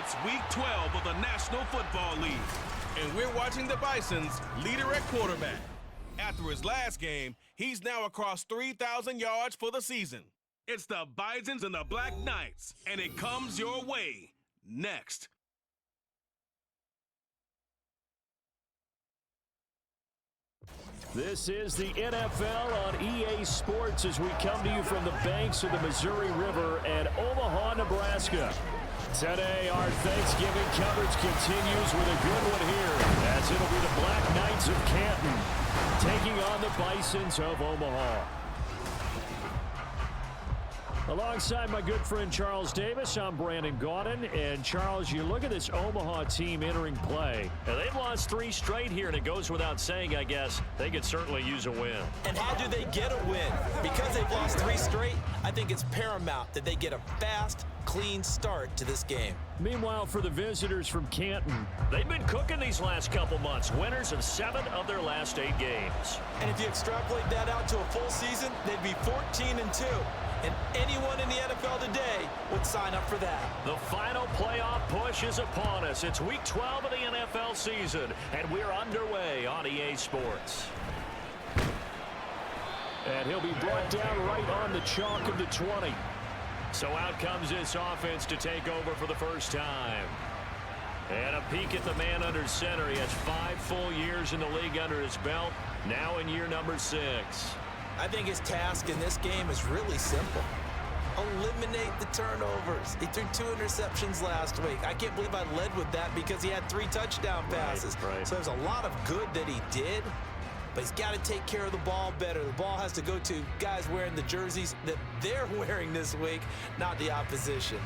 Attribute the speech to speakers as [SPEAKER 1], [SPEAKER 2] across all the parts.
[SPEAKER 1] It's Week 12 of the National Football League, and we're watching the Bisons leader at quarterback. After his last game, he's now across 3,000 yards for the season. It's the Bisons and the Black Knights, and it comes your way next.
[SPEAKER 2] This is the NFL on EA Sports as we come to you from the banks of the Missouri River at Omaha, Nebraska. Today, our Thanksgiving coverage continues with a good one here, as it'll be the Black Knights of Canton taking on the Bisons of Omaha. Alongside my good friend Charles Davis, I'm Brandon Gaudin. And Charles, you look at this Omaha team entering play.
[SPEAKER 3] Now, they've lost 3 straight here, and it goes without saying, I guess, they could certainly use a win.
[SPEAKER 4] And how do they get a win? Because they've lost 3 straight, I think it's paramount that they get a fast, clean start to this game.
[SPEAKER 2] Meanwhile, for the visitors from Canton,
[SPEAKER 3] they've been cooking these last couple months, winners of 7 of their last 8 games.
[SPEAKER 4] And if you extrapolate that out to a full season, they'd be 14-2. And anyone in the NFL today would sign up for that.
[SPEAKER 3] The final playoff push is upon us. It's Week 12 of the NFL season, and we're underway on EA Sports.
[SPEAKER 2] And he'll be brought down right on the chalk of the 20.
[SPEAKER 3] So out comes this offense to take over for the first time. And a peek at the man under center. He has 5 full years in the league under his belt, now in year number 6.
[SPEAKER 4] I think his task in this game is really simple. Eliminate the turnovers. He threw 2 interceptions last week. I can't believe I led with that because he had 3 touchdown passes.
[SPEAKER 3] Right.
[SPEAKER 4] So there's a lot of good that he did, but he's got to take care of the ball better. The ball has to go to guys wearing the jerseys that they're wearing this week, not the opposition.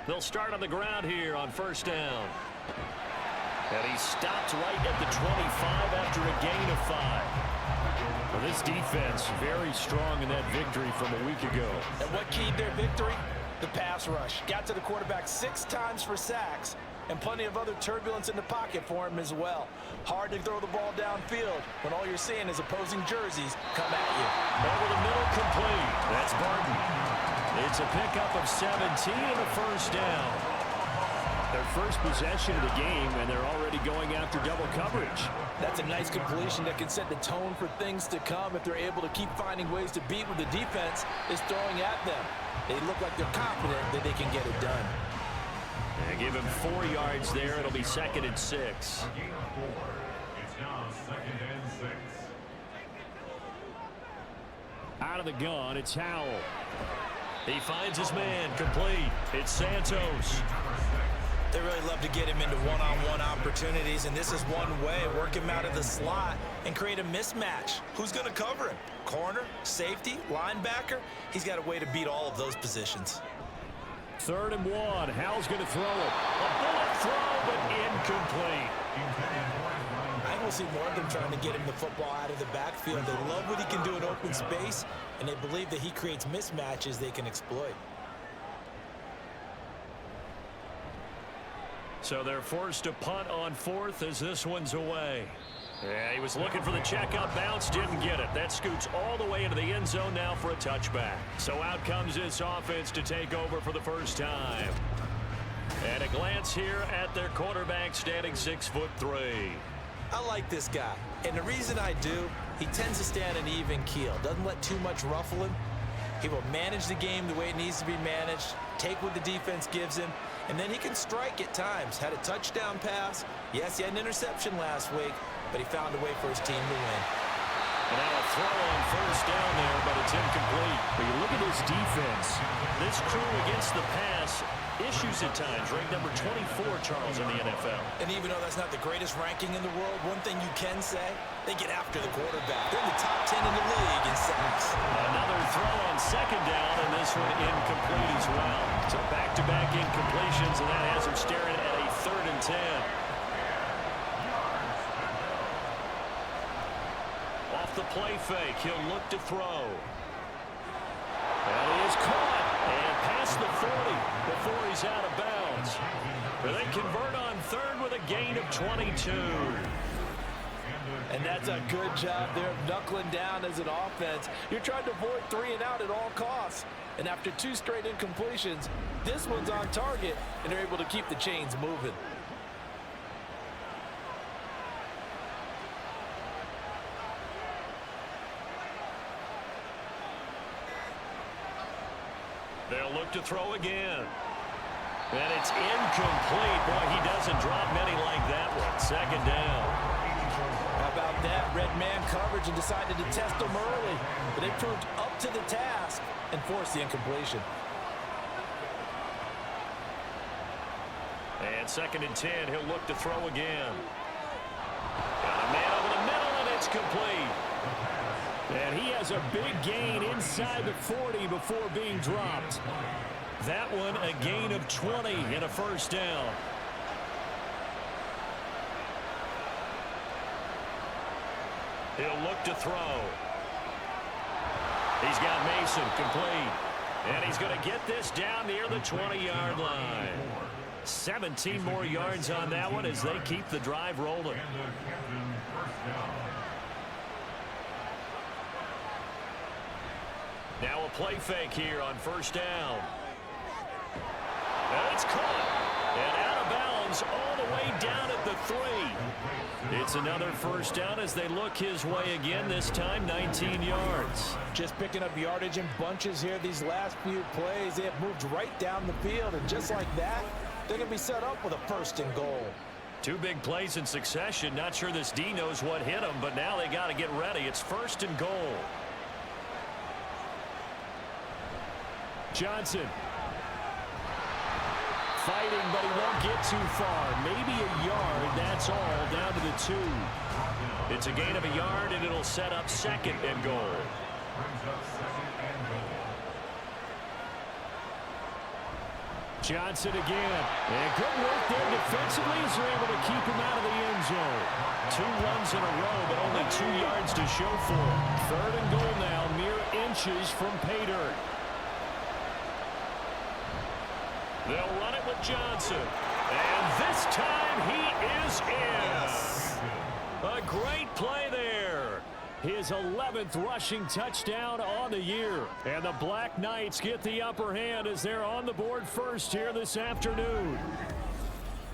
[SPEAKER 3] They'll start on the ground here on first down. And he stopped right at the 25 after a gain of 5.
[SPEAKER 2] Well, this defense very strong in that victory from a week ago.
[SPEAKER 4] And what keyed their victory? The pass rush. Got to the quarterback 6 times for sacks, and plenty of other turbulence in the pocket for him as well. Hard to throw the ball downfield when all you're seeing is opposing jerseys come at you.
[SPEAKER 3] Over the middle, complete. That's Barton.
[SPEAKER 2] It's a pickup of 17 and a first down. Their first possession of the game, and they're already going after double coverage.
[SPEAKER 4] That's a nice completion that can set the tone for things to come if they're able to keep finding ways to beat what the defense is throwing at them. They look like they're confident that they can get it done.
[SPEAKER 3] And give him 4 yards there. It'll be 2nd and 6.
[SPEAKER 5] It's now 2nd and 6.
[SPEAKER 2] Out of the gun, it's Howell.
[SPEAKER 3] He finds his man, complete. It's Santos.
[SPEAKER 4] They really love to get him into one-on-one opportunities, and this is one way. Work him out of the slot and create a mismatch. Who's going to cover him? Corner, safety, linebacker? He's got a way to beat all of those positions.
[SPEAKER 2] 3rd and 1. Howell's going to throw it.
[SPEAKER 3] A bullet throw, but incomplete.
[SPEAKER 4] I will see more of them trying to get him the football out of the backfield. They love what he can do in open space, and they believe that he creates mismatches they can exploit.
[SPEAKER 3] So they're forced to punt on 4th as this one's away. Yeah, he was looking for the checkout bounce, didn't get it. That scoots all the way into the end zone now for a touchback. So out comes this offense to take over for the first time. And a glance here at their quarterback standing 6'3".
[SPEAKER 4] I like this guy, and the reason I do, he tends to stay on an even keel. Doesn't let too much ruffle him. He will manage the game the way it needs to be managed, take what the defense gives him, and then he can strike at times. Had a touchdown pass. Yes, he had an interception last week, but he found a way for his team to win.
[SPEAKER 3] And now a throw on first down there, but it's incomplete.
[SPEAKER 2] But you look at this defense.
[SPEAKER 3] This crew against the pass, issues at times. Ranked number 24, Charles, in the NFL.
[SPEAKER 4] And even though that's not the greatest ranking in the world, one thing you can say, they get after the quarterback. They're in the top 10 in the league in sacks.
[SPEAKER 3] Another throw on 2nd down, and this one incomplete as well. So back-to-back incompletions, and that has him staring at a 3rd and 10. Off the play fake, he'll look to throw.
[SPEAKER 2] And he is caught.
[SPEAKER 3] And past the 40 before he's is out of bounds. But they convert on third with a gain of 22.
[SPEAKER 4] And that's a good job there of knuckling down as an offense. You're trying to avoid 3 and out at all costs. And after 2 straight incompletions, this one's on target, and they're able to keep the chains moving.
[SPEAKER 3] They'll look to throw again. And it's incomplete. Boy, he doesn't drop many like that one. Second down.
[SPEAKER 4] How about that? Red man coverage and decided to test them early. But they proved up to the task and forced the incompletion.
[SPEAKER 3] And 2nd and 10, he'll look to throw again. Got a man over the middle, and it's complete.
[SPEAKER 2] And he has a big gain inside the 40 before being dropped.
[SPEAKER 3] That one a gain of 20 and a first down. He'll look to throw. He's got Mason complete. And he's going to get this down near the 20-yard line. 17 more yards on that one as they keep the drive rolling. Now a play fake here on first down. And it's caught. And out of bounds all the way down at the 3. It's another first down as they look his way again, this time 19 yards.
[SPEAKER 4] Just picking up yardage in bunches here these last few plays. They have moved right down the field, and just like that, they're going to be set up with a 1st and goal.
[SPEAKER 3] 2 big plays in succession. Not sure this D knows what hit him, but now they got to get ready. It's 1st and goal.
[SPEAKER 2] Johnson. Fighting, but he won't get too far. Maybe a yard, that's all, down to the 2.
[SPEAKER 3] It's a gain of a yard, and it'll set up 2nd and goal.
[SPEAKER 2] Johnson again. And good work there defensively as they're able to keep him out of the end zone.
[SPEAKER 3] 2 runs in a row, but only 2 yards to show for him.
[SPEAKER 2] 3rd and goal now, mere inches from pay dirt.
[SPEAKER 3] They'll run it with Johnson. And this time he is in. A great play there.
[SPEAKER 2] His 11th rushing touchdown on the year. And the Black Knights get the upper hand as they're on the board first here this afternoon.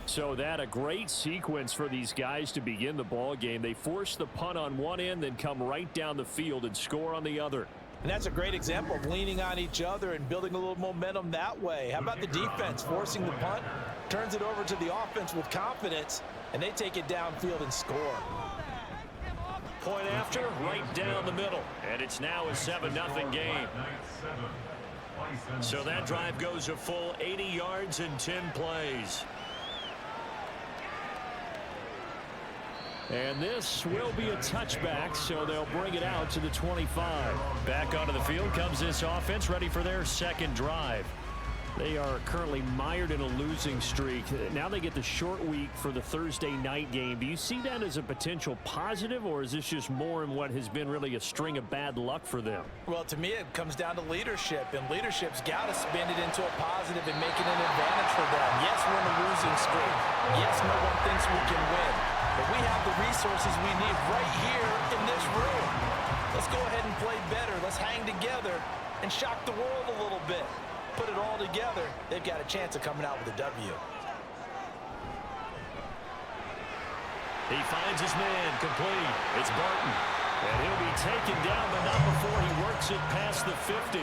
[SPEAKER 2] So that a great sequence for these guys to begin the ball game. They force the punt on one end, then come right down the field and score on the other.
[SPEAKER 4] And that's a great example of leaning on each other and building a little momentum that way. How about the defense forcing the punt, turns it over to the offense with confidence, and they take it downfield and score.
[SPEAKER 3] Point after, right down the middle. And it's now a 7-0 game. So that drive goes a full 80 yards in 10 plays.
[SPEAKER 2] And this will be a touchback, so they'll bring it out to the 25.
[SPEAKER 3] Back onto the field comes this offense, ready for their 2nd drive.
[SPEAKER 2] They are currently mired in a losing streak. Now they get the short week for the Thursday night game. Do you see that as a potential positive, or is this just more in what has been really a string of bad luck for them?
[SPEAKER 4] Well, to me, it comes down to leadership, and leadership's got to spin it into a positive and make it an advantage for them. Yes, we're in a losing streak. Yes, no one thinks we can win. But we have the resources we need right here in this room. Let's go ahead and play better. Let's hang together and shock the world a little bit. Put it all together, they've got a chance of coming out with a W.
[SPEAKER 3] He finds his man complete. It's Barton. And he'll be taken down, but not before he works it past the 50.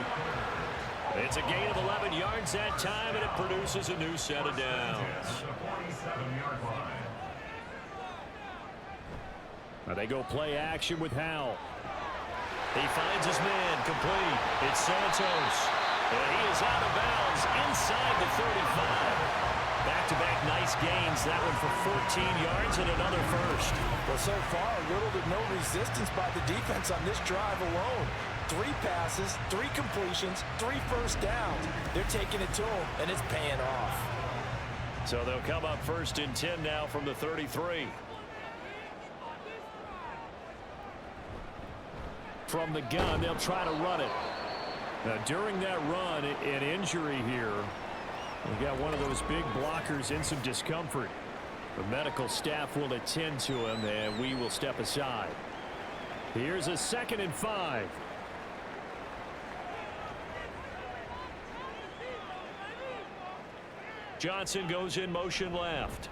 [SPEAKER 3] It's a gain of 11 yards that time, and it produces a new set of downs.
[SPEAKER 2] Now they go play action with Howell.
[SPEAKER 3] He finds his man complete. It's Santos. And he is out of bounds inside the 35. Back-to-back nice gains. That one for 14 yards and another first.
[SPEAKER 4] Well, so far, little to no resistance by the defense on this drive alone. 3 passes, 3 completions, 3 first downs. They're taking it to them, and it's paying off.
[SPEAKER 3] So they'll come up 1st and 10 now from the 33.
[SPEAKER 2] From the gun, they'll try to run it. Now, during that run, an injury here We've got one of those big blockers in some discomfort. The medical staff will attend to him, and we will step aside. Here's a 2nd and 5. Johnson goes in motion left.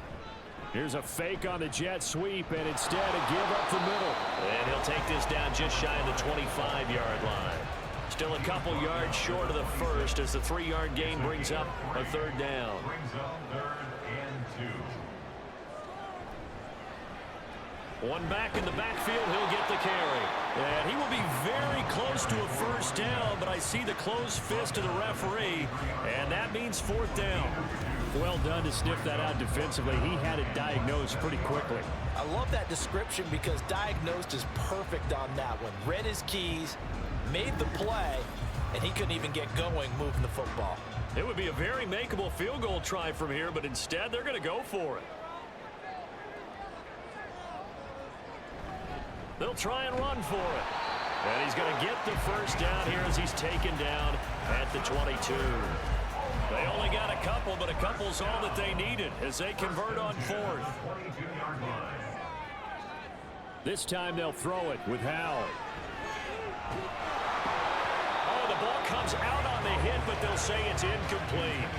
[SPEAKER 2] Here's a fake on the jet sweep, and instead a give up the middle.
[SPEAKER 3] And he'll take this down just shy of the 25-yard line. Still a couple yards short of the first as the 3-yard gain brings up a 3rd down.
[SPEAKER 5] Brings up 3rd and 2.
[SPEAKER 3] One back in the backfield, he'll get the carry. And he will be very close to a 1st down, but I see the closed fist of the referee, and that means 4th down.
[SPEAKER 2] Well done to sniff that out defensively. He had it diagnosed pretty quickly.
[SPEAKER 4] I love that description because diagnosed is perfect on that one. Read his keys, made the play, and he couldn't even get going moving the football.
[SPEAKER 3] It would be a very makeable field goal try from here, but instead they're going to go for it. They'll try and run for it. And he's going to get the 1st down here as he's taken down at the 22. They only got a couple, but a couple's all that they needed as they convert on 4th.
[SPEAKER 2] This time they'll throw it with Howell.
[SPEAKER 3] Oh, the ball comes out on the hit, but they'll say it's incomplete.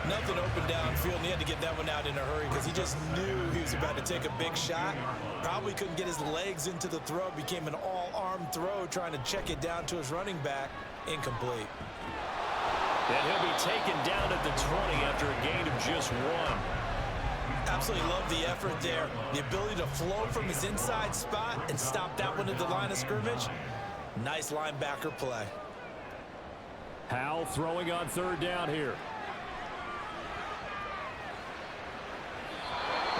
[SPEAKER 4] Nothing open downfield, and he had to get that one out in a hurry because he just knew he was about to take a big shot. Probably couldn't get his legs into the throw. Became an all-arm throw trying to check it down to his running back. Incomplete.
[SPEAKER 3] And he'll be taken down at the 20 after a gain of just 1.
[SPEAKER 4] Absolutely love the effort there. The ability to flow from his inside spot and stop that one at the line of scrimmage. Nice linebacker play.
[SPEAKER 2] Howell throwing on 3rd down here.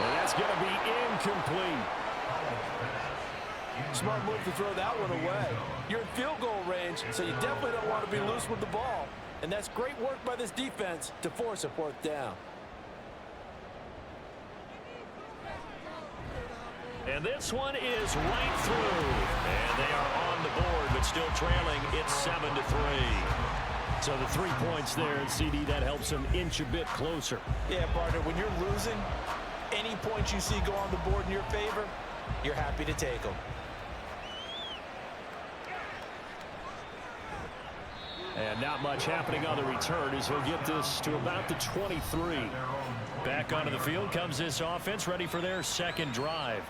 [SPEAKER 2] And that's going to be incomplete.
[SPEAKER 6] Smart move to throw that one away. You're in field goal range, so you definitely don't want to be loose with the ball. And that's great work by this defense to force a 4th down.
[SPEAKER 3] And this one is right through. And they are on the board, but still trailing. It's 7-3.
[SPEAKER 2] So the 3 points there, and CD, that helps them inch a bit closer.
[SPEAKER 4] Yeah, partner, when you're losing, any points you see go on the board in your favor, you're happy to take them.
[SPEAKER 2] And not much happening on the return as he'll get this to about the 23.
[SPEAKER 3] Back onto the field comes this offense, ready for their 2nd drive.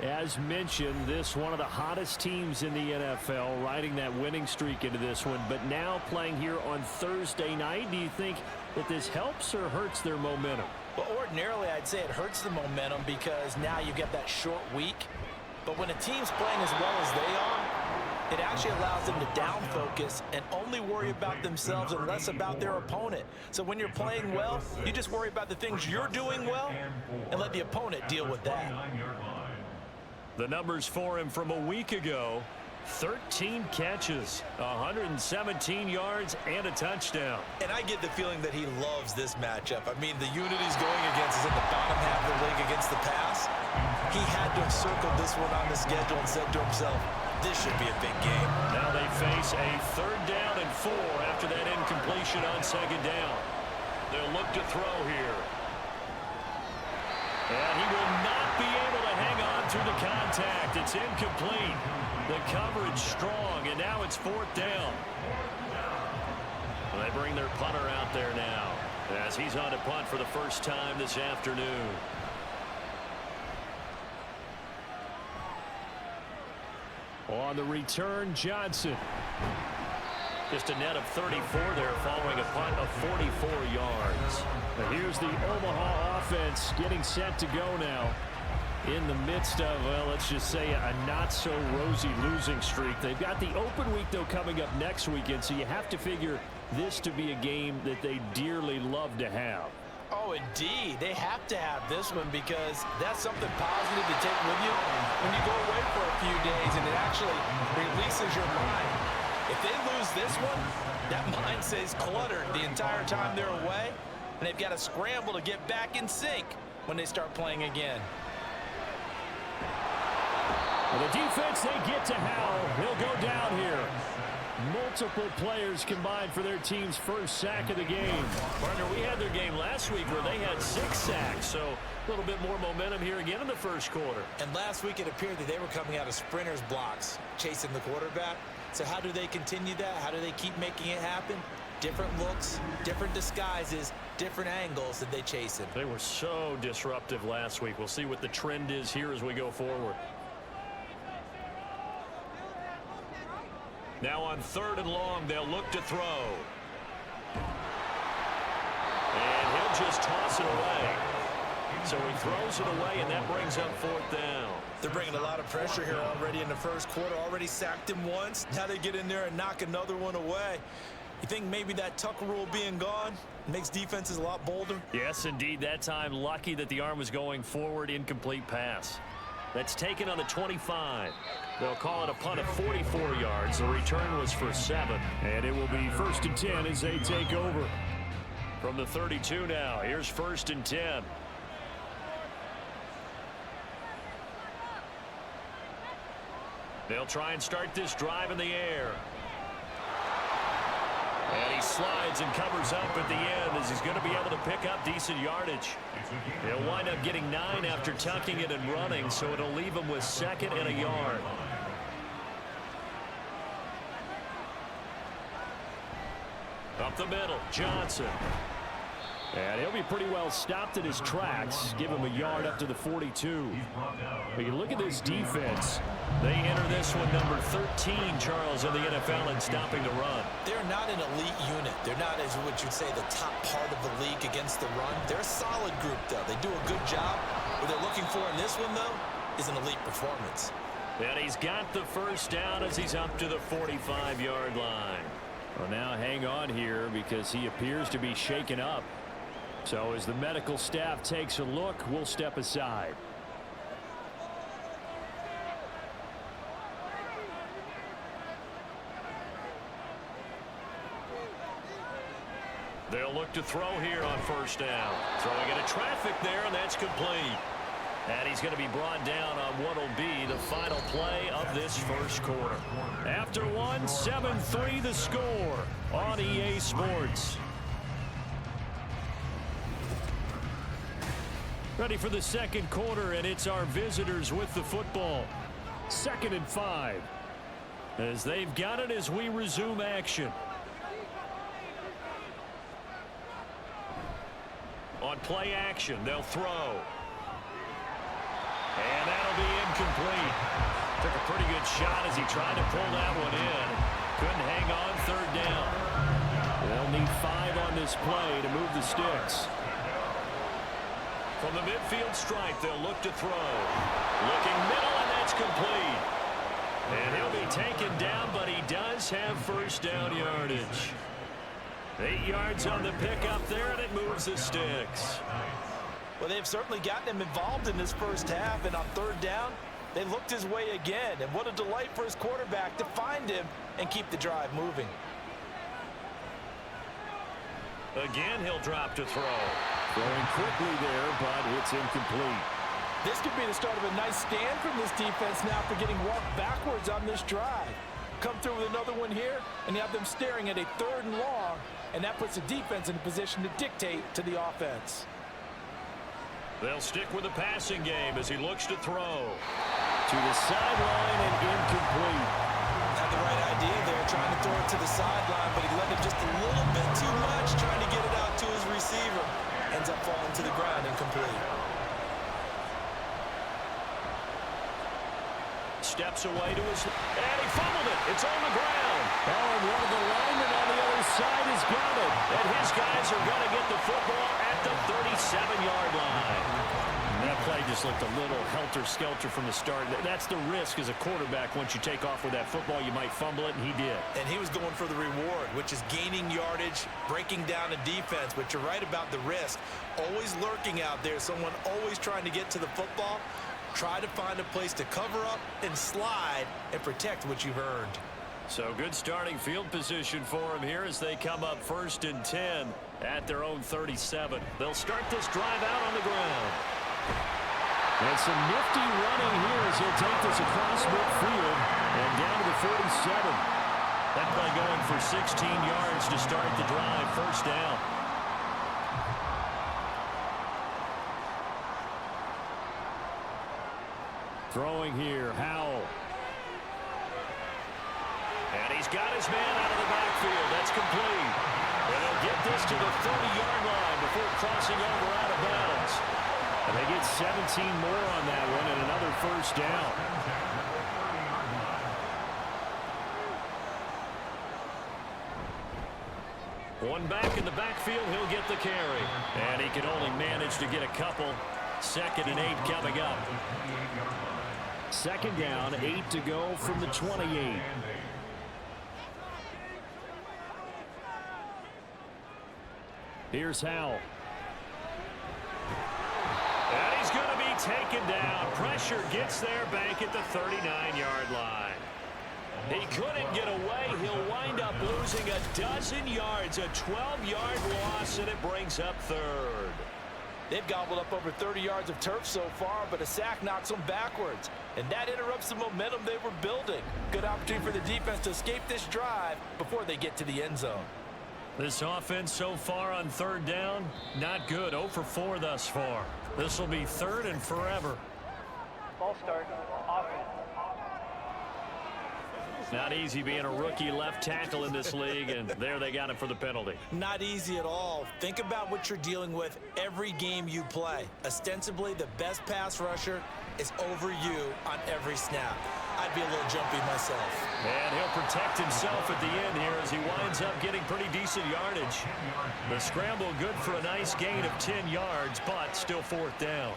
[SPEAKER 2] As mentioned, this one of the hottest teams in the NFL, riding that winning streak into this one, but now playing here on Thursday night. Do you think that this helps or hurts their momentum?
[SPEAKER 4] Well, ordinarily, I'd say it hurts the momentum because now you get that short week. But when a team's playing as well as they are, it actually allows them to down focus and only worry about themselves and less about their opponent. So when you're playing well, you just worry about the things you're doing well and let the opponent deal with that.
[SPEAKER 3] The numbers for him from a week ago: 13 catches, 117 yards, and a touchdown.
[SPEAKER 4] And I get the feeling that he loves this matchup. I mean, the unit he's going against is in the bottom half of the league against the pass. He had to have circled this one on the schedule and said to himself, this should be a big game.
[SPEAKER 3] Now they face a 3rd down and 4 after that incompletion on 2nd down. They'll look to throw here. And he will not be able to hang on through the contact. It's incomplete. The coverage strong, and now it's 4th down. Well, they bring their punter out there now as he's on to punt for the first time this afternoon.
[SPEAKER 2] On the return, Johnson.
[SPEAKER 3] Just a net of 34 there following a punt of 44 yards.
[SPEAKER 2] Now here's the Omaha offense getting set to go now. In the midst of, well, let's just say a not-so-rosy losing streak. They've got the open week, though, coming up next weekend, so you have to figure this to be a game that they dearly love to have.
[SPEAKER 4] Oh, indeed. They have to have this one because that's something positive to take with you when you go away for a few days, and it actually releases your mind. If they lose this one, that mind stays cluttered the entire time they're away, and they've got to scramble to get back in sync when they start playing again.
[SPEAKER 2] Well, the defense, they get to Howell. He'll go down here. Multiple players combined for their team's first sack of the game.
[SPEAKER 3] Partner, we had their game last week where they had 6 sacks, so a little bit more momentum here again in the first quarter.
[SPEAKER 4] And last week it appeared that they were coming out of sprinters blocks, chasing the quarterback. So how do they continue that? How do they keep making it happen? Different looks, different disguises, different angles that they chase him.
[SPEAKER 3] They were so disruptive last week. We'll see what the trend is here as we go forward. Now on 3rd and long, they'll look to throw. And he'll just toss it away. So he throws it away, and that brings up 4th down.
[SPEAKER 4] They're bringing a lot of pressure here already in the first quarter. Already sacked him once. Now they get in there and knock another one away. You think maybe that Tucker rule being gone makes defenses a lot bolder?
[SPEAKER 3] Yes, indeed. That time, lucky that the arm was going forward. Incomplete pass. That's taken on the 25. They'll call it a punt of 44 yards. The return was for 7.
[SPEAKER 2] And it will be 1st and 10 as they take over.
[SPEAKER 3] From the 32 now, here's 1st and 10. They'll try and start this drive in the air. And he slides and covers up at the end as he's going to be able to pick up decent yardage. He'll wind up getting 9 after tucking it and running, so it'll leave him with 2nd and a yard. Up the middle, Johnson.
[SPEAKER 2] And he'll be pretty well stopped in his tracks. Give him a yard up to the 42. But you look at this defense.
[SPEAKER 3] They enter this one number 13, Charles, in the NFL in stopping the run.
[SPEAKER 4] They're not an elite unit. They're not, as what you'd say, the top part of the league against the run. They're a solid group, though. They do a good job. What they're looking for in this one, though, is an elite performance.
[SPEAKER 3] And he's got the 1st down as he's up to the 45-yard line.
[SPEAKER 2] Well, now hang on here because he appears to be shaken up. So as the medical staff takes a look, we'll step aside.
[SPEAKER 3] They'll look to throw here on 1st down. Throwing into traffic there, and that's complete. And he's going to be brought down on what will be the final play of this first quarter.
[SPEAKER 2] After one, 7-3 the score on EA Sports. Ready for the second quarter, and it's our visitors with the football. 2nd and 5. As they've got it as we resume action.
[SPEAKER 3] On play action, they'll throw. And that'll be incomplete. Took a pretty good shot as he tried to pull that one in. Couldn't hang on 3rd down.
[SPEAKER 2] They'll need 5 on this play to move the sticks.
[SPEAKER 3] From the midfield stripe, they'll look to throw. Looking middle, and that's complete. And he'll be taken down, but he does have 1st down yardage. 8 yards on the pickup there, and it moves the sticks.
[SPEAKER 4] Well, they've certainly gotten him involved in this first half, and on 3rd down, they looked his way again. And what a delight for his quarterback to find him and keep the drive moving.
[SPEAKER 3] Again, he'll drop to throw.
[SPEAKER 2] Throwing quickly there, but it's incomplete.
[SPEAKER 6] This could be the start of a nice stand from this defense now for getting walked backwards on this drive. Come through with another one here, and you have them staring at a 3rd and long, and that puts the defense in a position to dictate to the offense.
[SPEAKER 3] They'll stick with the passing game as he looks to throw.
[SPEAKER 2] To the sideline and incomplete.
[SPEAKER 4] Had the right idea there, trying to throw it to the sideline, but he let it just a little bit too much, trying to get it out to his receiver. Ends up falling to the ground, incomplete.
[SPEAKER 3] Steps away to his, and he fumbled it. It's on the ground.
[SPEAKER 2] Oh, and one of the linemen on the other side has got it.
[SPEAKER 3] And his guys are going to get the football at the 37-yard line.
[SPEAKER 2] And that play just looked a little helter-skelter from the start. That's the risk as a quarterback. Once you take off with that football, you might fumble it, and he did.
[SPEAKER 4] And he was going for the reward, which is gaining yardage, breaking down a defense. But you're right about the risk. Always lurking out there, someone always trying to get to the football. Try to find a place to cover up and slide and protect what you've earned.
[SPEAKER 3] So good starting field position for him here as they come up 1st and 10 at their own 37. They'll start this drive out on the ground.
[SPEAKER 2] And some nifty running here as he'll take this across midfield and down to the 47.
[SPEAKER 3] That play going for 16 yards to start the drive. First down.
[SPEAKER 2] Throwing here, Howell.
[SPEAKER 3] And he's got his man out of the backfield. That's complete. And they'll get this to the 30-yard line before crossing over out of bounds.
[SPEAKER 2] And they get 17 more on that one and another first down.
[SPEAKER 3] One back in the backfield, he'll get the carry. And he can only manage to get a couple. 2nd and 8 coming up.
[SPEAKER 2] 2nd down, 8 to go from the 28. Here's Howell.
[SPEAKER 3] And he's going to be taken down. Pressure gets there back at the 39-yard line. He couldn't get away. He'll wind up losing a dozen yards, a 12-yard loss, and it brings up 3rd.
[SPEAKER 6] They've gobbled up over 30 yards of turf so far, but a sack knocks them backwards. And that interrupts the momentum they were building. Good opportunity for the defense to escape this drive before they get to the end zone.
[SPEAKER 3] This offense so far on 3rd down, not good. 0 for 4 thus far. This will be 3rd and forever.
[SPEAKER 7] Ball start. Offense.
[SPEAKER 3] Not easy being a rookie left tackle in this league, and there they got him for the penalty.
[SPEAKER 4] Not easy at all. Think about what you're dealing with every game you play. Ostensibly, the best pass rusher is over you on every snap. I'd be a little jumpy myself.
[SPEAKER 3] And he'll protect himself at the end here as he winds up getting pretty decent yardage. The scramble good for a nice gain of 10 yards, but still 4th down.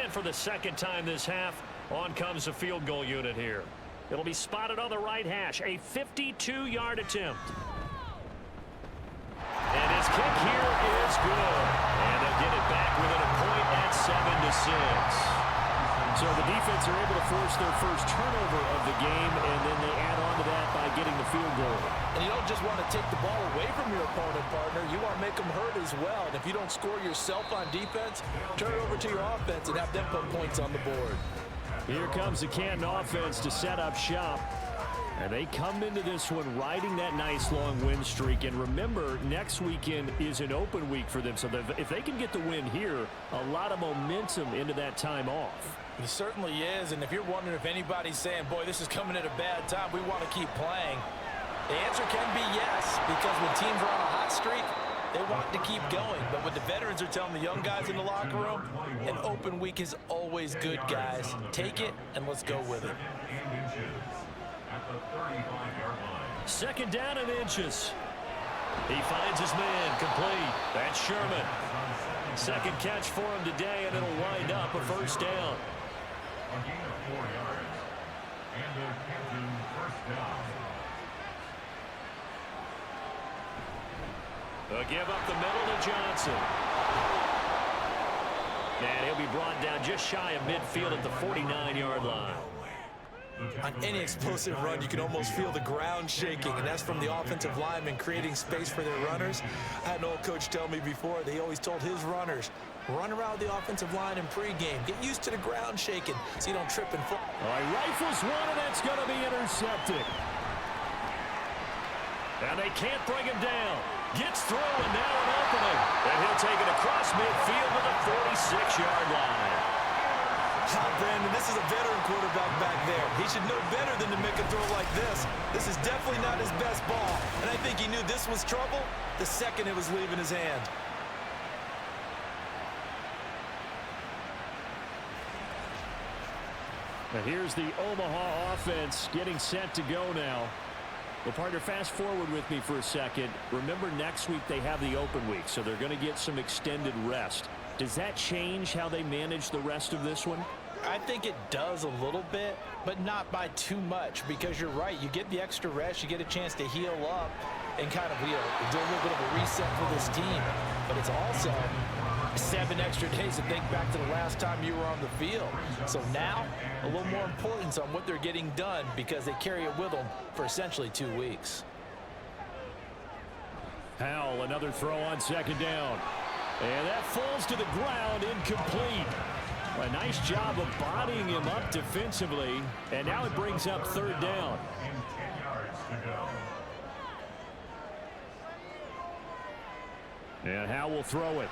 [SPEAKER 3] And for the 2nd time this half, on comes the field goal unit here. It'll be spotted on the right hash, a 52-yard attempt. And his kick here is good. And they'll get it back within a point at 7-6.
[SPEAKER 2] So the defense are able to force their first turnover of the game, and then they add on to that by getting the field goal.
[SPEAKER 6] And you don't just want to take the ball away from your opponent, partner. You want to make them hurt as well. And if you don't score yourself on defense, turn it over to your offense and have them put points on the board.
[SPEAKER 2] Here comes the Canton offense to set up shop. And they come into this one riding that nice long win streak. And remember, next weekend is an open week for them. So if they can get the win here, a lot of momentum into that time off.
[SPEAKER 6] He certainly is. And if you're wondering if anybody's saying, boy, this is coming at a bad time, we want to keep playing, the answer can be yes. Because when teams are on a hot streak, they want to keep going. But what the veterans are telling the young guys in the locker room, an open week is always good, guys. Take it and let's go with it.
[SPEAKER 3] 2nd down and inches. He finds his man complete. That's Sherman. 2nd catch for him today, and it'll wind up a first down.
[SPEAKER 5] A gain of 4 yards. And a Canton first down.
[SPEAKER 3] They'll give up the middle to Johnson. And he'll be brought down just shy of midfield at the 49-yard line.
[SPEAKER 4] On any explosive run, you can almost feel the ground shaking, and that's from the offensive linemen creating space for their runners. I had an old coach tell me before, they always told his runners, run around the offensive line in pregame. Get used to the ground shaking so you don't trip and fall.
[SPEAKER 2] All right, rifles one, and that's going to be intercepted.
[SPEAKER 3] And they can't bring him down. Gets through, and now an opening. And he'll take it across midfield to the 46-yard line.
[SPEAKER 4] Brandon, this is a veteran quarterback back there. He should know better than to make a throw like this. This is definitely not his best ball. And I think he knew this was trouble the second it was leaving his hand.
[SPEAKER 2] Now here's the Omaha offense getting set to go now. Well, partner, fast forward with me for a second. Remember, next week they have the open week, so they're going to get some extended rest. Does that change how they manage the rest of this one?
[SPEAKER 6] I think it does a little bit, but not by too much, because you're right. You get the extra rest, you get a chance to heal up and kind of, do a little bit of a reset for this team. But it's also 7 extra days to think back to the last time you were on the field. So now, a little more importance on what they're getting done because they carry it with them for essentially 2 weeks.
[SPEAKER 2] Howell, another throw on 2nd down. And that falls to the ground, incomplete. A nice job of bodying him up defensively. And now it brings up 3rd down. And Howe will throw it.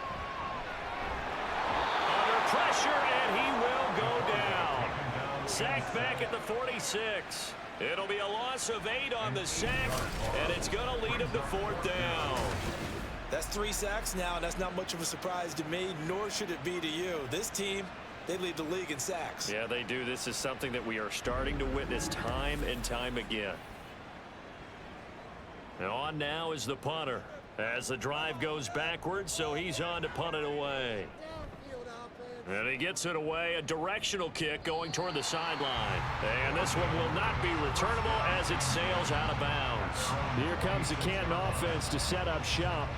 [SPEAKER 3] Under pressure, and he will go down. Sacked back at the 46. It'll be a loss of 8 on the sack, and it's going to lead him to 4th down.
[SPEAKER 4] That's 3 sacks now, and that's not much of a surprise to me, nor should it be to you. This team, they lead the league in sacks.
[SPEAKER 3] Yeah, they do. This is something that we are starting to witness time and time again. And on now is the punter as the drive goes backwards, so he's on to punt it away. And he gets it away, a directional kick going toward the sideline. And this one will not be returnable as it sails out of bounds.
[SPEAKER 2] Here comes the Canton offense to set up shop.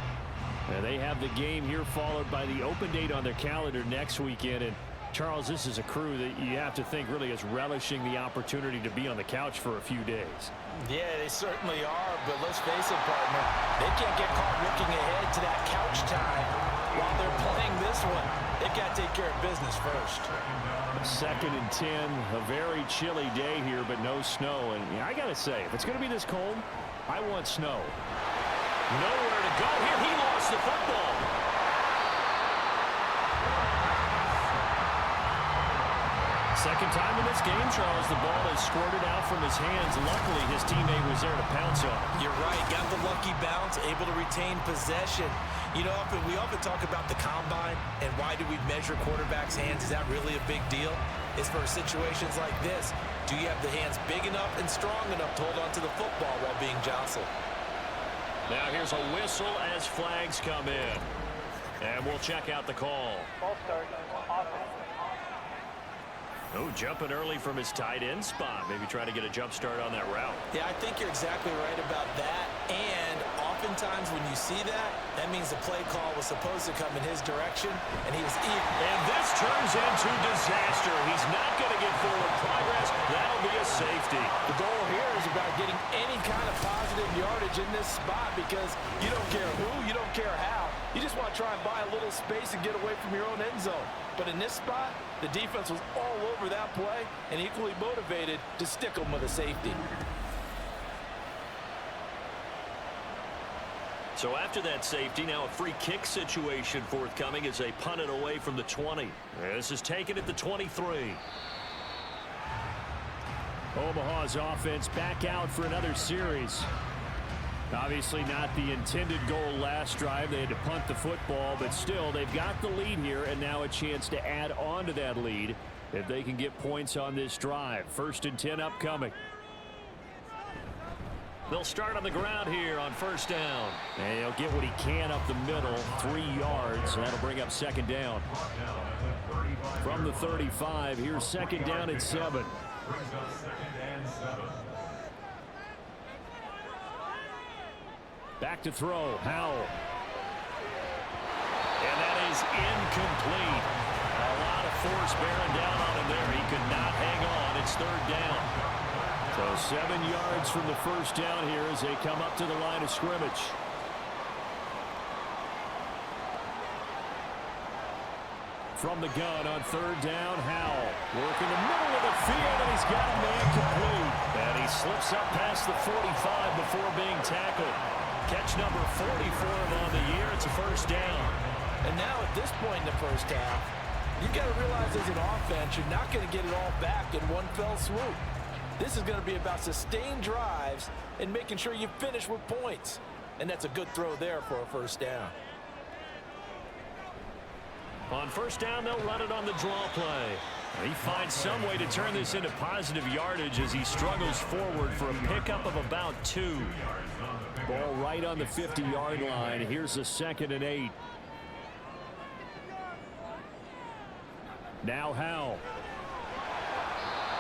[SPEAKER 2] And they have the game here followed by the open date on their calendar next weekend. And Charles, this is a crew that you have to think really is relishing the opportunity to be on the couch for a few days.
[SPEAKER 6] Yeah, they certainly are, but let's face it, partner. They can't get caught looking ahead to that couch time while they're playing this one. They've got to take care of business first.
[SPEAKER 2] 2nd and 10, a very chilly day here, but no snow. And I got to say, if it's going to be this cold, I want snow.
[SPEAKER 3] Nowhere to go here. He lost the football. Second time in this game, Charles, the ball is squirted out from his hands. Luckily, his teammate was there to pounce on it.
[SPEAKER 4] You're right. Got the lucky bounce, able to retain possession. You know, we often talk about the combine and why do we measure quarterbacks' hands. Is that really a big deal? It's for situations like this. Do you have the hands big enough and strong enough to hold on to the football while being jostled?
[SPEAKER 3] Now here's a whistle as flags come in. And we'll check out the call.
[SPEAKER 7] Ball start. Offense.
[SPEAKER 3] Oh, jumping early from his tight end spot. Maybe try to get a jump start on that route.
[SPEAKER 4] Yeah, I think you're exactly right about that. And oftentimes when you see that, that means the play call was supposed to come in his direction, and he was eager.
[SPEAKER 3] And this turns into disaster. He's not going to get forward progress. That'll be a safety.
[SPEAKER 6] The goal here is about getting any kind of positive yardage in this spot because you don't care who, you don't care how. You just want to try and buy a little space and get away from your own end zone. But in this spot, the defense was all over that play and equally motivated to stick them with a safety.
[SPEAKER 3] So after that safety, now a free kick situation forthcoming as they punt it away from the 20. This is taken at the 23.
[SPEAKER 2] Omaha's offense back out for another series. Obviously not the intended goal last drive. They had to punt the football, but still they've got the lead here and now a chance to add on to that lead if they can get points on this drive. 1st and 10 upcoming.
[SPEAKER 3] They'll start on the ground here on 1st down.
[SPEAKER 2] And he'll get what he can up the middle, 3 yards. That'll bring up 2nd down. From the 35, here's 2nd down at 7. Back to throw, Howell.
[SPEAKER 3] And that is incomplete. A lot of force bearing down on him there. He could not hang on. It's 3rd down.
[SPEAKER 2] So 7 yards from the 1st down here as they come up to the line of scrimmage. From the gun on 3rd down, Howell. Working the middle of the field, and he's got a man complete.
[SPEAKER 3] And he slips up past the 45 before being tackled. Catch number 44 on the year. It's a 1st down.
[SPEAKER 6] And now at this point in the 1st half, you've got to realize as an offense, you're not going to get it all back in one fell swoop. This is going to be about sustained drives and making sure you finish with points. And that's a good throw there for a 1st down.
[SPEAKER 3] On 1st down, they'll run it on the draw play. He finds some way to turn this into positive yardage as he struggles forward for a pickup of about 2.
[SPEAKER 2] Ball right on the 50-yard line. Here's a 2nd and 8. Now Howell.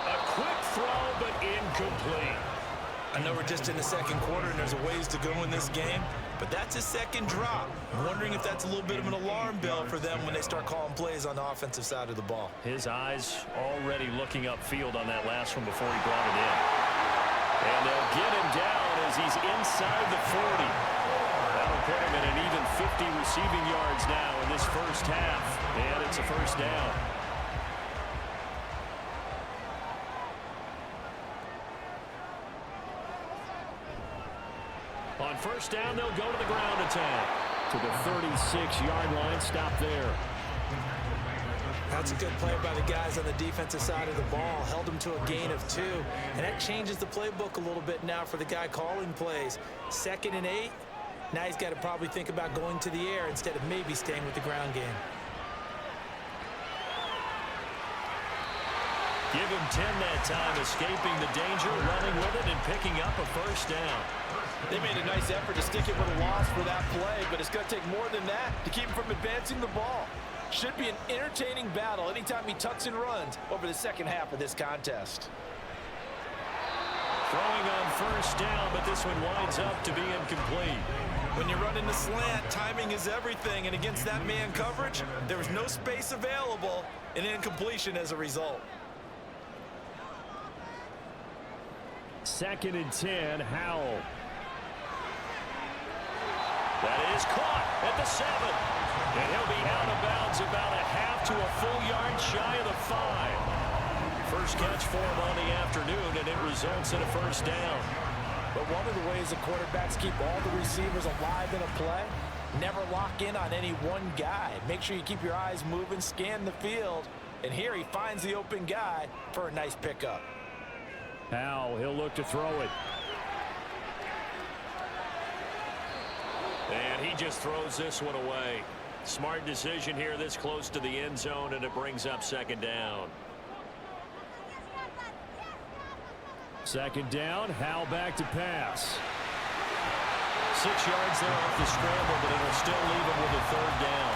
[SPEAKER 3] A quick throw, but incomplete.
[SPEAKER 4] I know we're just in the 2nd quarter and there's a ways to go in this game, but that's his 2nd drop. I'm wondering if that's a little bit of an alarm bell for them when they start calling plays on the offensive side of the ball.
[SPEAKER 3] His eyes already looking upfield on that last one before he brought it in. And they'll get him down as he's inside the 40. That'll put him at an even 50 receiving yards now in this 1st half. And it's a 1st down. On 1st down, they'll go to the ground attack.
[SPEAKER 2] to the 36-yard line. Stop there.
[SPEAKER 4] That's a good play by the guys on the defensive side of the ball. Held them to a gain of 2. And that changes the playbook a little bit now for the guy calling plays. 2nd and 8. Now he's got to probably think about going to the air instead of maybe staying with the ground game.
[SPEAKER 3] Give him 10 that time, escaping the danger, running with it, and picking up a first down.
[SPEAKER 6] They made a nice effort to stick it with a loss for that play, but it's going to take more than that to keep him from advancing the ball. Should be an entertaining battle anytime he tucks and runs over the second half of this contest.
[SPEAKER 3] Throwing on first down, but this one winds up to be incomplete.
[SPEAKER 4] When you're running the slant, timing is everything, and against that man coverage, there was no space available, and incompletion as a result.
[SPEAKER 2] 2nd and 10, Howell.
[SPEAKER 3] That is caught at the 7. And he'll be out of bounds about a half to a full yard shy of the 5. First catch for him on the afternoon, and it results in a first down.
[SPEAKER 6] But one of the ways the quarterbacks keep all the receivers alive in a play, never lock in on any one guy. Make sure you keep your eyes moving, scan the field, and here he finds the open guy for a nice pickup.
[SPEAKER 2] Howell, he'll look to throw it.
[SPEAKER 3] And he just throws this one away. Smart decision here this close to the end zone, and it brings up 2nd down.
[SPEAKER 2] 2nd down, Howell back to pass.
[SPEAKER 3] 6 yards there off the scramble, but it'll still leave him with a 3rd down.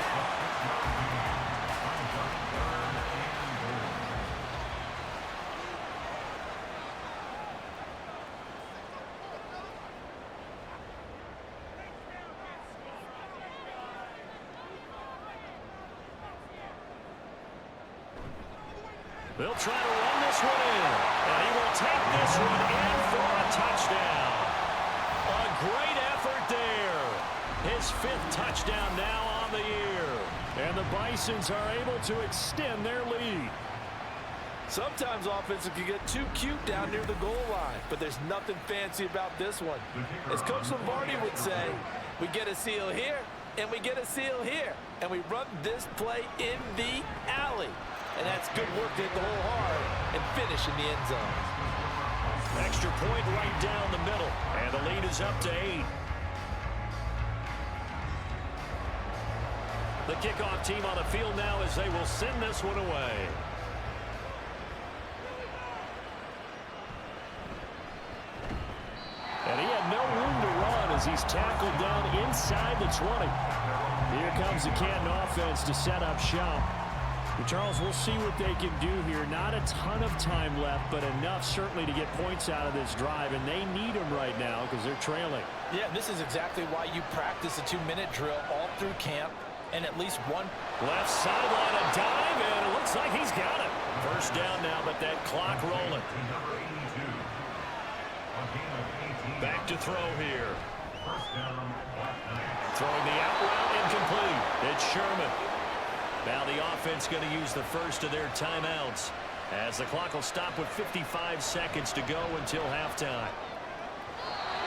[SPEAKER 3] They'll try to run this one in, and he will take this one in for a touchdown. A great effort there. His 5th touchdown now on the year.
[SPEAKER 2] And the Bisons are able to extend their lead.
[SPEAKER 6] Sometimes offenses can get too cute down near the goal line, but there's nothing fancy about this one. As Coach Lombardi would say, we get a seal here, and we get a seal here, and we run this play in the alley. And that's good work to hit the hole hard and finish in the end zone.
[SPEAKER 3] Extra point right down the middle, and the lead is up to 8. The kickoff team on the field now as they will send this one away.
[SPEAKER 2] And he had no room to run as he's tackled down inside the 20. Here comes the Canton offense to set up shop. Charles, we'll see what they can do here. Not a ton of time left, but enough certainly to get points out of this drive, and they need them right now because they're trailing.
[SPEAKER 6] Yeah, this is exactly why you practice a 2-minute drill all through camp, and at least one.
[SPEAKER 3] Left sideline, a dive, and it looks like he's got it. First down now, but that clock rolling. Back to throw here. Throwing the out route, incomplete. It's Sherman. Now the offense going to use the first of their timeouts as the clock will stop with 55 seconds to go until halftime.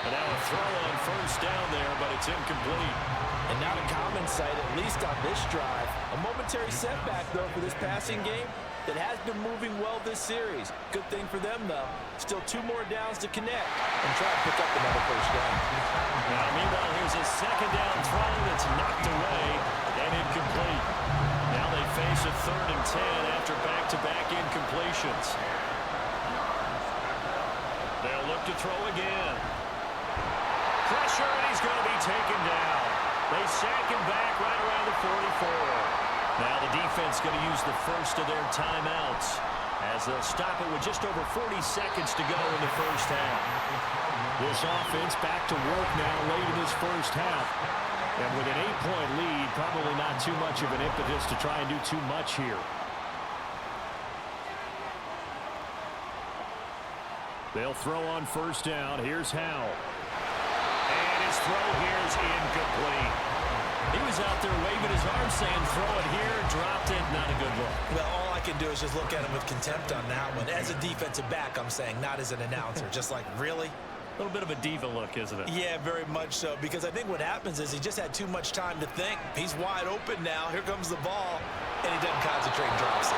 [SPEAKER 3] And now a throw on first down there, but it's incomplete.
[SPEAKER 6] And not a common sight, at least on this drive. A momentary setback, though, for this passing game that has been moving well this series. Good thing for them, though. Still 2 more downs to connect and try to pick up another first down.
[SPEAKER 3] Now, meanwhile, here's a 2nd down throw that's knocked away and incomplete. Now they face a 3rd and 10 after back-to-back incompletions. They'll look to throw again. Pressure, and he's going to be taken down. They sack him back right around the 44. Now the defense going to use the first of their timeouts as they'll stop it with just over 40 seconds to go in the first half.
[SPEAKER 2] This offense back to work now late in this first half. And with an 8-point lead, probably not too much of an impetus to try and do too much here. They'll throw on first down. Here's Howell.
[SPEAKER 3] And his throw here is incomplete. He was out there waving his arm saying throw it here, dropped it, not a good look.
[SPEAKER 4] Well, all I can do is just look at him with contempt on that one. As a defensive back, I'm saying, not as an announcer. Just like, really?
[SPEAKER 3] A little bit of a diva look, isn't it?
[SPEAKER 4] Yeah, very much so, because I think what happens is he just had too much time to think. He's wide open now. Here comes the ball, and he doesn't concentrate and drops it.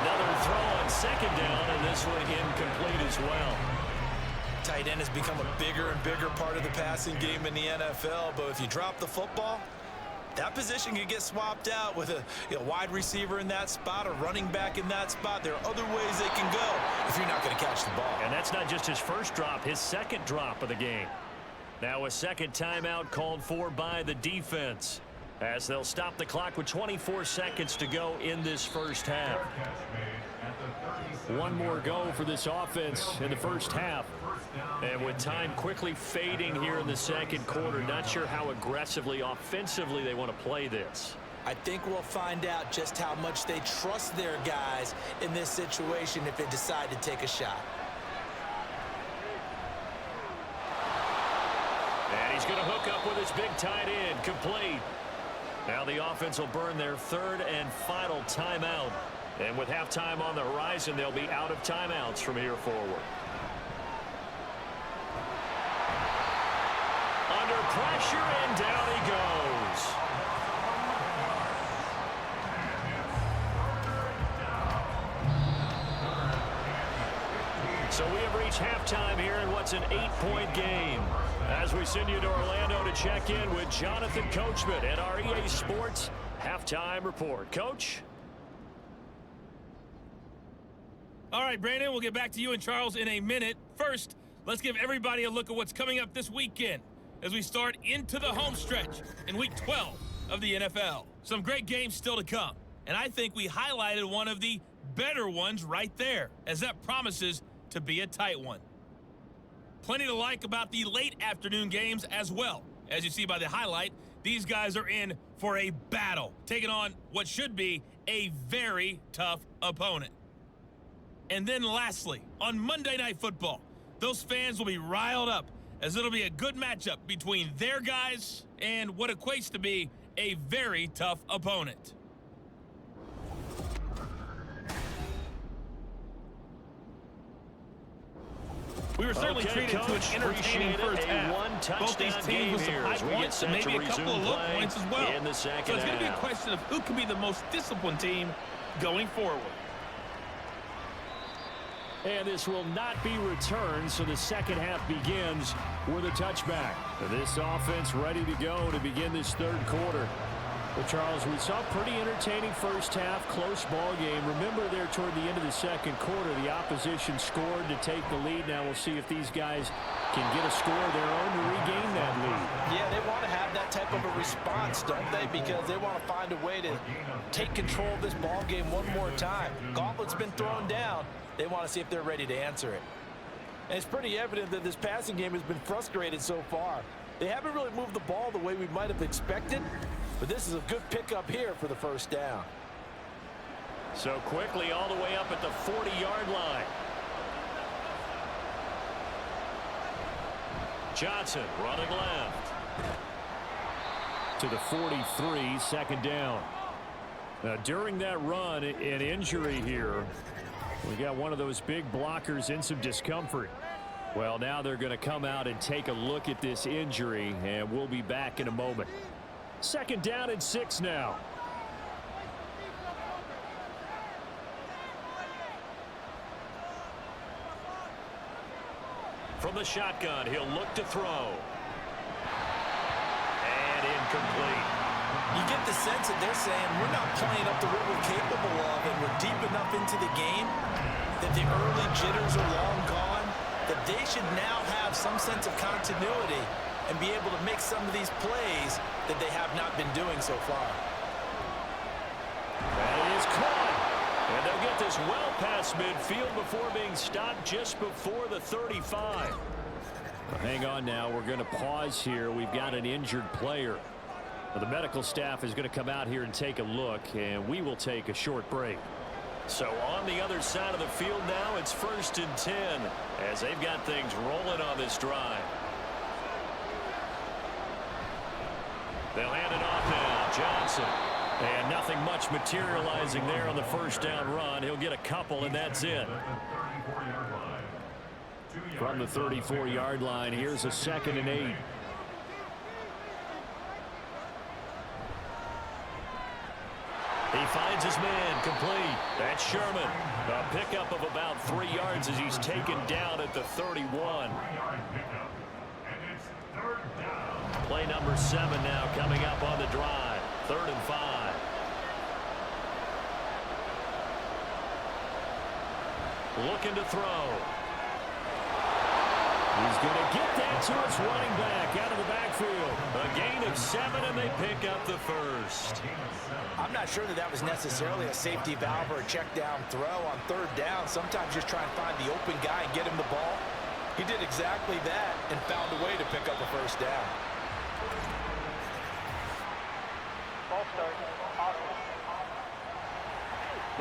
[SPEAKER 3] Another throw on second down, and this one incomplete as well.
[SPEAKER 4] Tight end has become a bigger and bigger part of the passing game in the NFL, but if you drop the football, that position can get swapped out with a wide receiver in that spot, a running back in that spot. There are other ways they can go if you're not going to catch the ball.
[SPEAKER 3] And that's not just his first drop, his second drop of the game. Now a second timeout called for by the defense, as they'll stop the clock with 24 seconds to go in this first half.
[SPEAKER 2] One more go for this offense in the first half.
[SPEAKER 3] And with time quickly fading here in the second quarter, not sure how aggressively, offensively they want to play this.
[SPEAKER 4] I think we'll find out just how much they trust their guys in this situation if they decide to take a shot.
[SPEAKER 3] And he's going to hook up with his big tight end, complete. Now the offense will burn their third and final timeout. And with halftime on the horizon, they'll be out of timeouts from here forward. Under pressure, and down he goes. So we have reached halftime here in what's an 8-point game. As we send you to Orlando to check in with Jonathan Coachman at our EA Sports Halftime Report. Coach?
[SPEAKER 8] All right, Brandon, we'll get back to you and Charles in a minute. First, let's give everybody a look at what's coming up this weekend as we start into the home stretch in Week 12 of the NFL. Some great games still to come, and I think we highlighted one of the better ones right there, as that promises to be a tight one. Plenty to like about the late afternoon games as well. As you see by the highlight, these guys are in for a battle, taking on what should be a very tough opponent. And then lastly, on Monday Night Football, those fans will be riled up as it'll be a good matchup between their guys and what equates to be a very tough opponent. We were certainly treated to an entertaining first half. Both these teams with some high points and maybe a couple of low points as well. So it's going to be a question of who can be the most disciplined team going forward.
[SPEAKER 2] And this will not be returned, so the second half begins with a touchback. This offense ready to go to begin this third quarter. Well, Charles, we saw a pretty entertaining first half, close ball game. Remember there toward the end of the second quarter, the opposition scored to take the lead. Now we'll see if these guys can get a score of their own to regain that lead.
[SPEAKER 6] Yeah, they want to have that type of a response, don't they? Because they want to find a way to take control of this ball game one more time. Gauntlet's been thrown down. They want to see if they're ready to answer it. And it's pretty evident that this passing game has been frustrated so far. They haven't really moved the ball the way we might have expected, but this is a good pickup here for the first down.
[SPEAKER 3] So quickly all the way up at the 40-yard line. Johnson running left.
[SPEAKER 2] To the 43, second down. Now, during that run, an injury here. We got one of those big blockers in some discomfort. Well, now they're going to come out and take a look at this injury, and we'll be back in a moment. Second down and 6 now.
[SPEAKER 3] From the shotgun, he'll look to throw. And incomplete.
[SPEAKER 4] You get the sense that they're saying we're not playing up to what we're capable of, and we're deep enough into the game that the early jitters are long gone, that they should now have some sense of continuity and be able to make some of these plays that they have not been doing so far.
[SPEAKER 3] That is caught. And they'll get this well past midfield before being stopped just before the 35.
[SPEAKER 2] Well, hang on now. We're going to pause here. We've got an injured player. Well, the medical staff is going to come out here and take a look, and we will take a short break.
[SPEAKER 3] So on the other side of the field now, it's 1st and 10 as they've got things rolling on this drive. They'll hand it off now. Johnson. And nothing much materializing there on the first down run. He'll get a couple, and that's it.
[SPEAKER 2] From the 34-yard line, here's a 2nd and 8.
[SPEAKER 3] He finds his man complete. That's Sherman. A pickup of about 3 yards as he's taken down at the 31. Play number 7 now coming up on the drive. 3rd and 5. Looking to throw.
[SPEAKER 2] He's going to get that to his running back out of the backfield.
[SPEAKER 3] A gain of 7, and they pick up the first.
[SPEAKER 6] I'm not sure that was necessarily a safety valve or a check down throw on 3rd down. Sometimes just try and find the open guy and get him the ball. He did exactly that and found a way to pick up a 1st down.
[SPEAKER 7] Ball start.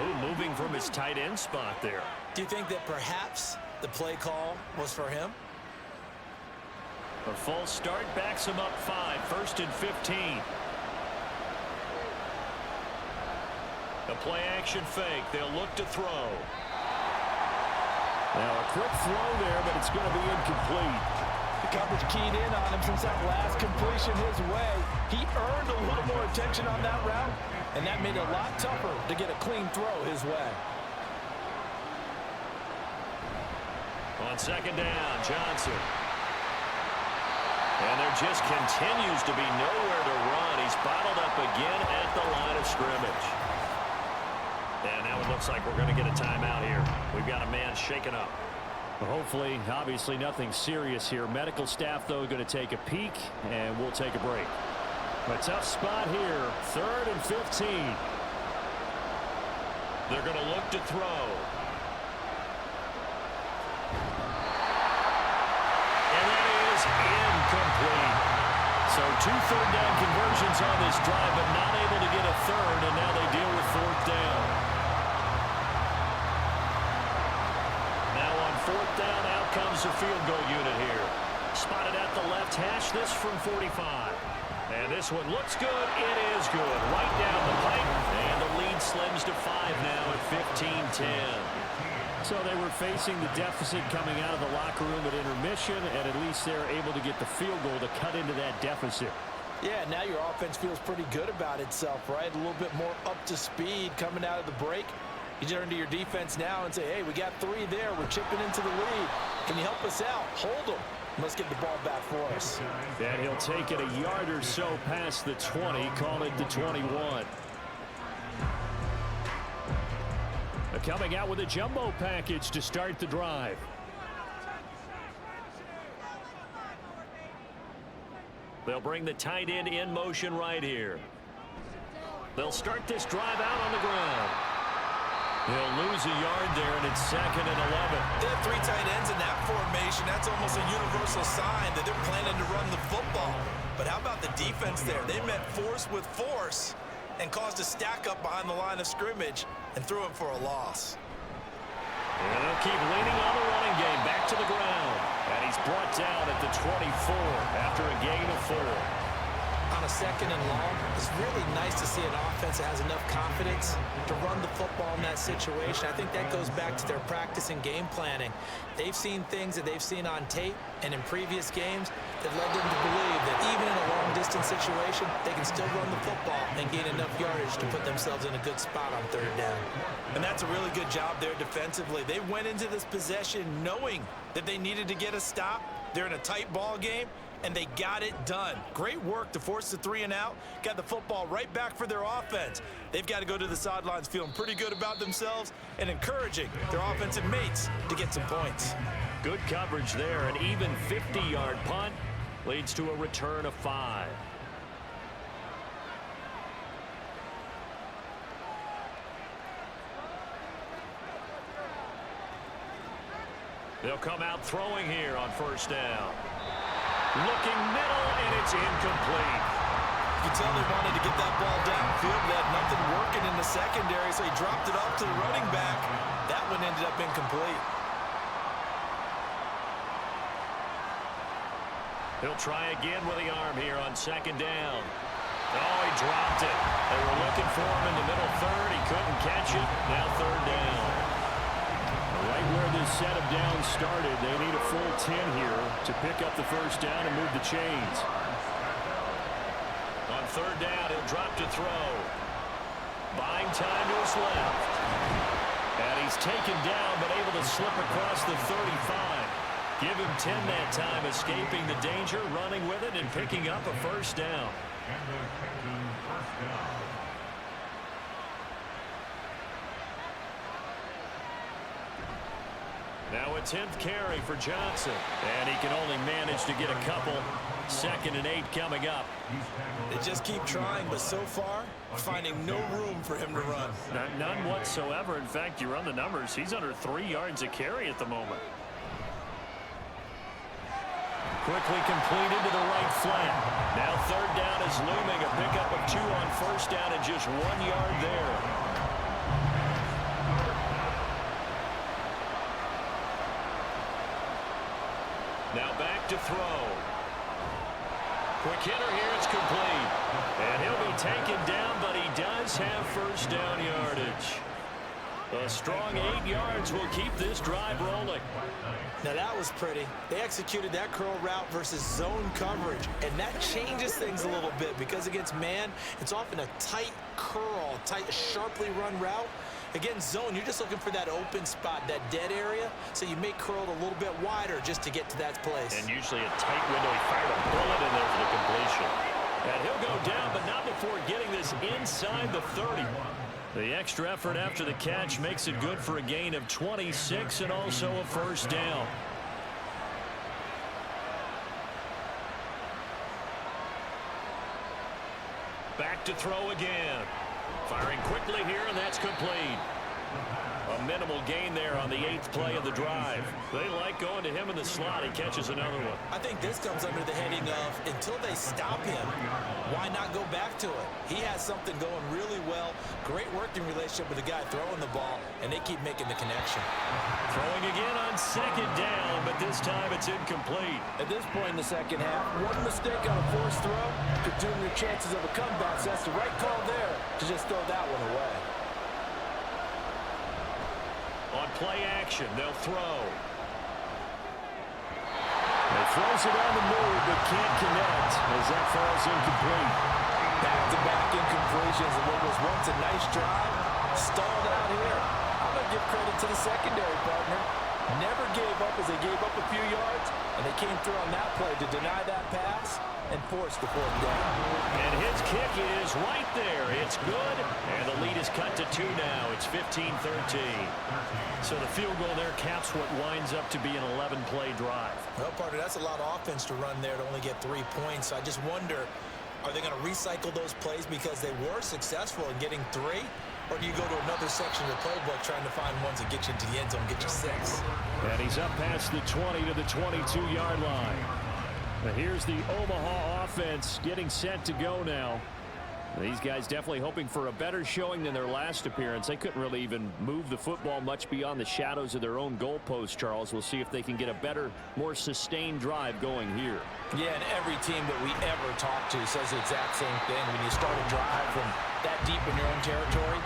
[SPEAKER 3] Ooh, moving from his tight end spot there.
[SPEAKER 4] Do you think that perhaps the play call was for him?
[SPEAKER 3] A false start backs him up 5. 1st and 15. A play-action fake. They'll look to throw.
[SPEAKER 2] Now a quick throw there, but it's going to be incomplete.
[SPEAKER 6] The coverage keyed in on him since that last completion his way. He earned a little more attention on that route, and that made it a lot tougher to get a clean throw his way.
[SPEAKER 3] On 2nd down, Johnson. And there just continues to be nowhere to run. He's bottled up again at the line of scrimmage. And now it looks like we're going to get a timeout here. We've got a man shaken up.
[SPEAKER 2] Well, hopefully, obviously nothing serious here. Medical staff, though, going to take a peek, and we'll take a break. A tough spot here. 3rd and 15.
[SPEAKER 3] They're going to look to throw. And that is incomplete. So 2 3rd down conversions on this drive, but not able to get a 3rd, and now they deal with 4th down. Now on 4th down, out comes the field goal unit here. Spotted at the left hash, this from 45. And this one looks good. It is good. Right down the pipe. And the lead slims to 5 now at 15-10.
[SPEAKER 2] So they were facing the deficit coming out of the locker room at intermission, and at least they're able to get the field goal to cut into that deficit.
[SPEAKER 6] Yeah, now your offense feels pretty good about itself, right? A little bit more up to speed coming out of the break. You turn to your defense now and say, hey, we got 3 there. We're chipping into the lead. Can you help us out? Hold them. Let's get the ball back for us.
[SPEAKER 2] And he'll take it a yard or so past the 20, call it the 21. Coming out with a jumbo package to start the drive.
[SPEAKER 3] They'll bring the tight end in motion right here. They'll start this drive out on the ground. He'll lose a yard there, and it's 2nd and 11.
[SPEAKER 4] They have 3 tight ends in that formation. That's almost a universal sign that they're planning to run the football. But how about the defense there? They met force with force and caused a stack up behind the line of scrimmage and threw him for a loss.
[SPEAKER 3] And they'll keep leaning on the running game back to the ground. And he's brought down at the 24 after a gain of 4.
[SPEAKER 4] On a 2nd and long, it's really nice to see an offense that has enough confidence to run the football in that situation. I think that goes back to their practice and game planning. They've seen things that they've seen on tape and in previous games that led them to believe that even in a long-distance situation, they can still run the football and gain enough yardage to put themselves in a good spot on 3rd down. And that's a really good job there defensively. They went into this possession knowing that they needed to get a stop. They're in a tight ball game, and they got it done. Great work to force the 3 and out. Got the football right back for their offense. They've got to go to the sidelines feeling pretty good about themselves and encouraging their offensive mates to get some points.
[SPEAKER 3] Good coverage there. An even 50-yard punt leads to a return of 5. They'll come out throwing here on 1st down. Looking middle, and it's incomplete.
[SPEAKER 4] You can tell they wanted to get that ball downfield. They had nothing working in the secondary, so he dropped it off to the running back. That one ended up incomplete.
[SPEAKER 3] He'll try again with the arm here on 2nd down. Oh, he dropped it. They were looking for him in the middle 3rd. He couldn't catch it. Now 3rd down.
[SPEAKER 2] Right where this set of downs started, they need a full 10 here to pick up the first down and move the chains.
[SPEAKER 3] On third down, he'll drop to throw. Buying time to his left. And he's taken down, but able to slip across the 35. Give him 10 that time, escaping the danger, running with it, and picking up a first down.
[SPEAKER 5] And the Canton first down.
[SPEAKER 3] Now a 10th carry for Johnson. And he can only manage to get a couple. 2nd and 8 coming up.
[SPEAKER 4] They just keep trying, but so far, finding no room for him to run.
[SPEAKER 3] None whatsoever. In fact, you run the numbers, he's under 3 yards a carry at the moment. Quickly completed to the right flat. Now third down is looming. A pickup of 2 on first down and just 1 yard there. Now back to throw. Quick hitter here, it's complete. And he'll be taken down, but he does have first down yardage. A strong 8 yards will keep this drive rolling.
[SPEAKER 4] Now that was pretty. They executed that curl route versus zone coverage, and that changes things a little bit because against man, it's often a tight curl, tight, sharply run route. Against zone, you're just looking for that open spot, that dead area, so you may curl it a little bit wider just to get to that place.
[SPEAKER 3] And usually a tight window. He fired a bullet in there for the completion. And he'll go down, but not before getting this inside the 30. The extra effort after the catch makes it good for a gain of 26 and also a first down. Back to throw again. Firing quickly here, and that's complete. A minimal gain there on the 8th play of the drive. They like going to him in the slot. He catches another one.
[SPEAKER 4] I think this comes under the heading of until they stop him, why not go back to it? He has something going really well. Great working relationship with the guy throwing the ball, and they keep making the connection.
[SPEAKER 3] Throwing again on 2nd down, but this time it's incomplete.
[SPEAKER 6] At this point in the second half, one mistake on a forced throw could doom your chances of a comeback. So that's the right call there to just throw that one away.
[SPEAKER 3] On play action, they'll throw.
[SPEAKER 2] He throws it on the move, but can't connect as that falls incomplete.
[SPEAKER 6] Back-to-back incompletions, and what was once a nice drive stalled out here. I'm going to give credit to the secondary partner. Never gave up as they gave up a few yards, and they came through on that play to deny that pass and force the 4th down.
[SPEAKER 3] And his kick is right there. It's good, and the lead is cut to 2 now. It's 15-13. So the field goal there caps what winds up to be an 11-play drive.
[SPEAKER 4] Well, partner, that's a lot of offense to run there to only get 3 points. So I just wonder, are they going to recycle those plays because they were successful in getting 3? Or do you go to another section of the playbook trying to find ones that get you into the end zone and get you 6?
[SPEAKER 2] And he's up past the 20 to the 22-yard line. Now here's the Omaha offense getting set to go now. These guys definitely hoping for a better showing than their last appearance. They couldn't really even move the football much beyond the shadows of their own goalpost, Charles. We'll see if they can get a better, more sustained drive going here.
[SPEAKER 6] Yeah, and every team that we ever talk to says the exact same thing. When you start a drive from that deep in your own territory,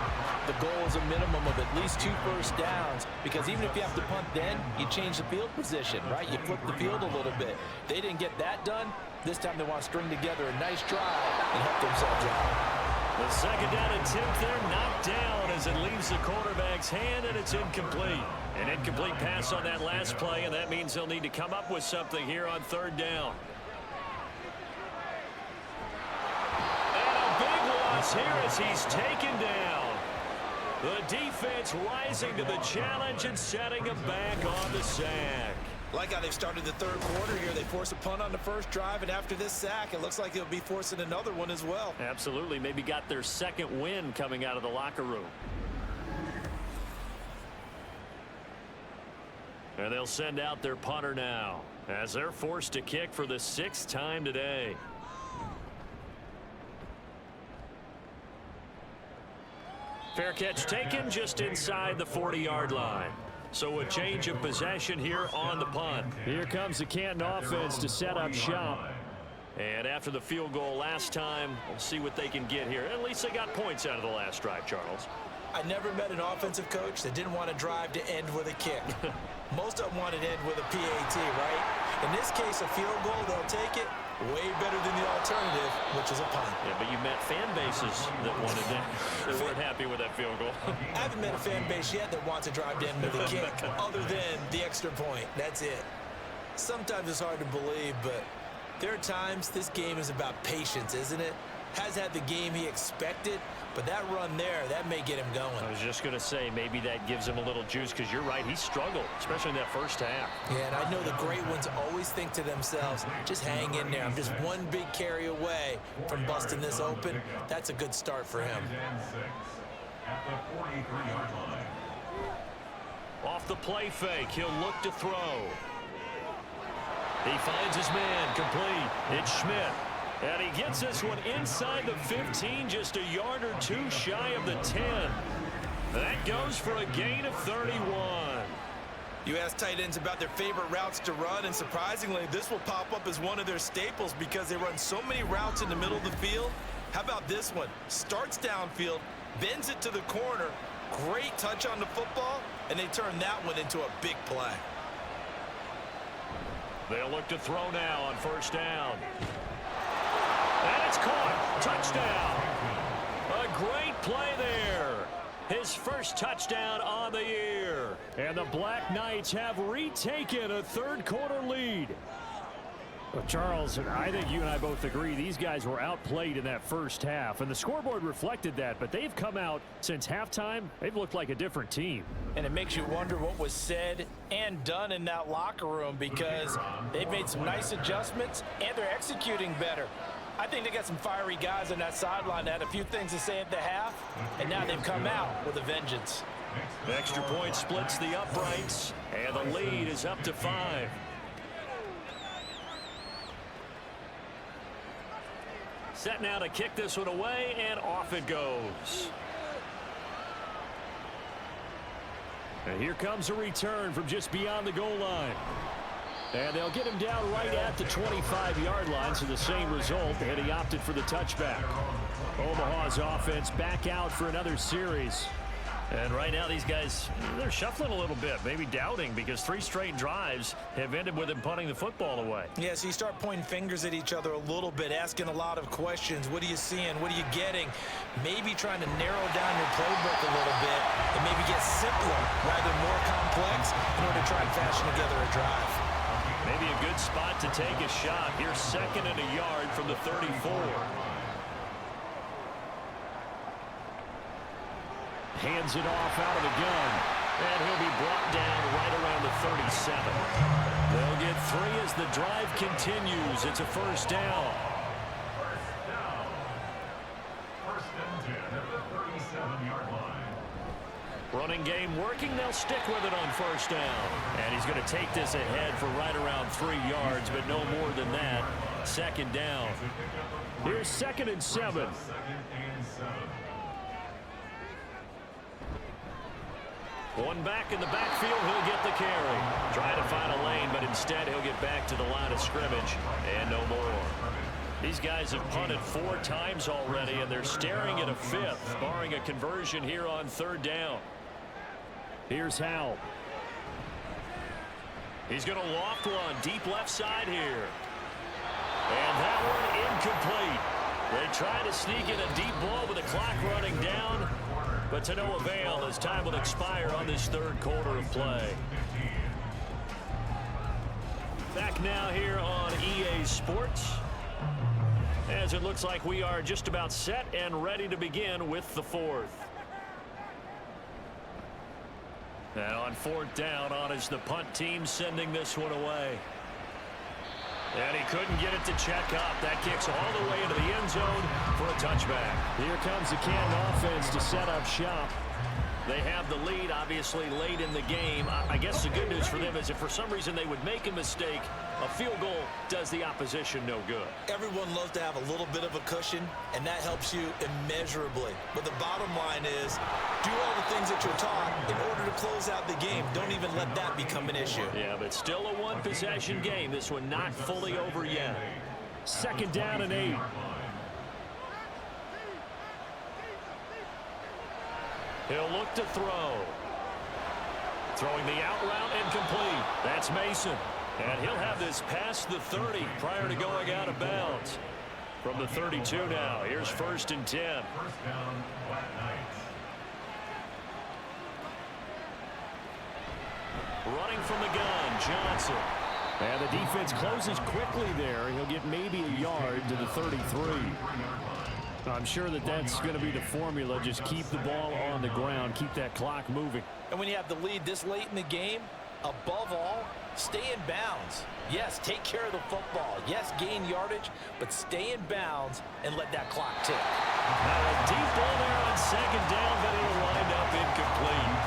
[SPEAKER 6] the goal is a minimum of at least 2 first downs, because even if you have to punt then, you change the field position, right? You flip the field a little bit. They didn't get that done. This time they want to string together a nice drive and help themselves out.
[SPEAKER 3] The 2nd down attempt there knocked down as it leaves the quarterback's hand, and it's incomplete. An incomplete pass on that last play, and that means they'll need to come up with something here on 3rd down. And a big loss here as he's taken down. The defense rising to the challenge and setting him back on the sack.
[SPEAKER 4] Like how they've started the 3rd quarter here. They force a punt on the first drive, and after this sack, it looks like they'll be forcing another one as well.
[SPEAKER 3] Absolutely. Maybe got their 2nd win coming out of the locker room. And they'll send out their punter now as they're forced to kick for the 6th time today. Fair catch taken just inside the 40-yard line. So a change of possession here on the punt.
[SPEAKER 2] Here comes the Canton offense to set up shop.
[SPEAKER 3] And after the field goal last time, we'll see what they can get here. At least they got points out of the last drive, Charles.
[SPEAKER 4] I never met an offensive coach that didn't want to drive to end with a kick. Most of them want to end with a PAT, right? In this case, a field goal, they'll take it. Way better than the alternative, which is a punt.
[SPEAKER 3] Yeah, but you met fan bases that wanted that. They weren't happy with that field goal.
[SPEAKER 4] I haven't met a fan base yet that wants to drive to end with a kick, other than the extra point. That's it. Sometimes it's hard to believe, but there are times this game is about patience, isn't it? Has had the game he expected, but that run there, that may get him going.
[SPEAKER 3] I was just going to say, maybe that gives him a little juice, because you're right, he struggled, especially in that first half.
[SPEAKER 4] Yeah, and I know the great ones always think to themselves, just hang in there. I'm just one big carry away from busting this open. That's a good start for him.
[SPEAKER 5] At the 43-yard line.
[SPEAKER 3] Off the play fake, he'll look to throw. He finds his man, complete. It's Schmidt. And he gets this one inside the 15, just a yard or two shy of the 10. That goes for a gain of 31.
[SPEAKER 6] You ask tight ends about their favorite routes to run, and surprisingly, this will pop up as one of their staples because they run so many routes in the middle of the field. How about this one? Starts downfield, bends it to the corner, great touch on the football, and they turn that one into a big play.
[SPEAKER 3] They'll look to throw now on first down. And it's caught. Touchdown. A great play there. His first touchdown on the year.
[SPEAKER 2] And the Black Knights have retaken a third-quarter lead. Well, Charles, I think you and I both agree these guys were outplayed in that first half, and the scoreboard reflected that, but they've come out since halftime. They've looked like a different team.
[SPEAKER 6] And it makes you wonder what was said and done in that locker room, because they've made some nice adjustments and they're executing better. I think they got some fiery guys on that sideline that had a few things to say at the half, and now they've come out with a vengeance.
[SPEAKER 3] Extra point splits the uprights, and the lead is up to 5. Set now to kick this one away, and off it goes.
[SPEAKER 2] And here comes a return from just beyond the goal line. And they'll get him down right at the 25-yard line, so the same result, and he opted for the touchback. Omaha's offense back out for another series.
[SPEAKER 3] And right now these guys, they're shuffling a little bit, maybe doubting, because 3 straight drives have ended with them punting the football away.
[SPEAKER 6] Yeah, so you start pointing fingers at each other a little bit, asking a lot of questions. What are you seeing? What are you getting? Maybe trying to narrow down your playbook a little bit and maybe get simpler rather than more complex in order to try and fashion together a drive.
[SPEAKER 3] Maybe a good spot to take a shot. Here's 2nd and a yard from the 34.
[SPEAKER 2] Hands it off out of the gun.
[SPEAKER 3] And he'll be brought down right around the 37.
[SPEAKER 2] They'll get 3 as the drive continues. It's a first down.
[SPEAKER 5] First and 10 at the 37-yard line.
[SPEAKER 3] Running game working. They'll stick with it on first down. And he's going to take this ahead for right around 3 yards, but no more than that. 2nd down.
[SPEAKER 2] Here's 2nd and 7.
[SPEAKER 3] One back in the backfield, he'll get the carry. Trying to find a lane, but instead he'll get back to the line of scrimmage, and no more. These guys have punted 4 times already, and they're staring at a 5th, barring a conversion here on 3rd down.
[SPEAKER 2] Here's Howell.
[SPEAKER 3] He's going to loft one deep left side here. And that one incomplete. They try to sneak in a deep ball with the clock running down, but to no avail as time will expire on this 3rd quarter of play. Back now here on EA Sports, as it looks like we are just about set and ready to begin with the 4th. And on 4th down, on is the punt team sending this one away. And he couldn't get it to check up. That kicks all the way into the end zone for a touchback.
[SPEAKER 2] Here comes the Canton offense to set up shop.
[SPEAKER 3] They have the lead, obviously, late in the game. I guess the good news for them is if for some reason they would make a mistake, a field goal does the opposition no good.
[SPEAKER 6] Everyone loves to have a little bit of a cushion, and that helps you immeasurably. But the bottom line is, do all the things that you're taught in order to close out the game. Don't even let that become an issue.
[SPEAKER 3] Yeah, but still a 1-possession game. This one not fully over yet.
[SPEAKER 2] 2nd down and 8.
[SPEAKER 3] He'll look to throw. Throwing the out route incomplete. That's Mason. And he'll have this past the 30 prior to going out of bounds. From the 32 now, here's 1st and 10.
[SPEAKER 5] First down, Black Knights.
[SPEAKER 3] Running from the gun, Johnson.
[SPEAKER 2] And the defense closes quickly there. He'll get maybe a yard to the 33. I'm sure that that's going to be the formula. Just keep the ball on the ground. Keep that clock moving.
[SPEAKER 6] And when you have the lead this late in the game, above all, stay in bounds. Yes, take care of the football. Yes, gain yardage, but stay in bounds and let that clock tick.
[SPEAKER 3] Now a deep ball there on 2nd down, but it'll wind up incomplete.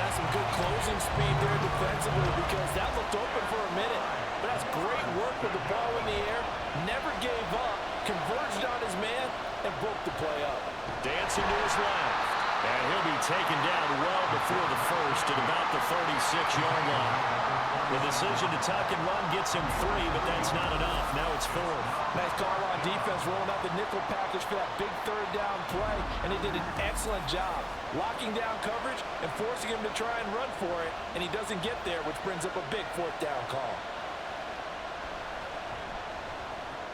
[SPEAKER 6] That's some good closing speed there defensively because that looked open for a minute. But that's great work with the ball in the air. Never gave up, converged on his man, and broke the play up.
[SPEAKER 3] Dancing to his left. And he'll be taken down well before the first at about the 36-yard line. The decision to tuck and run gets him 3, but that's not enough. Now it's 4th.
[SPEAKER 6] Nice call on defense, rolling out the nickel package for that big 3rd down play, and he did an excellent job locking down coverage and forcing him to try and run for it, and he doesn't get there, which brings up a big 4th down call.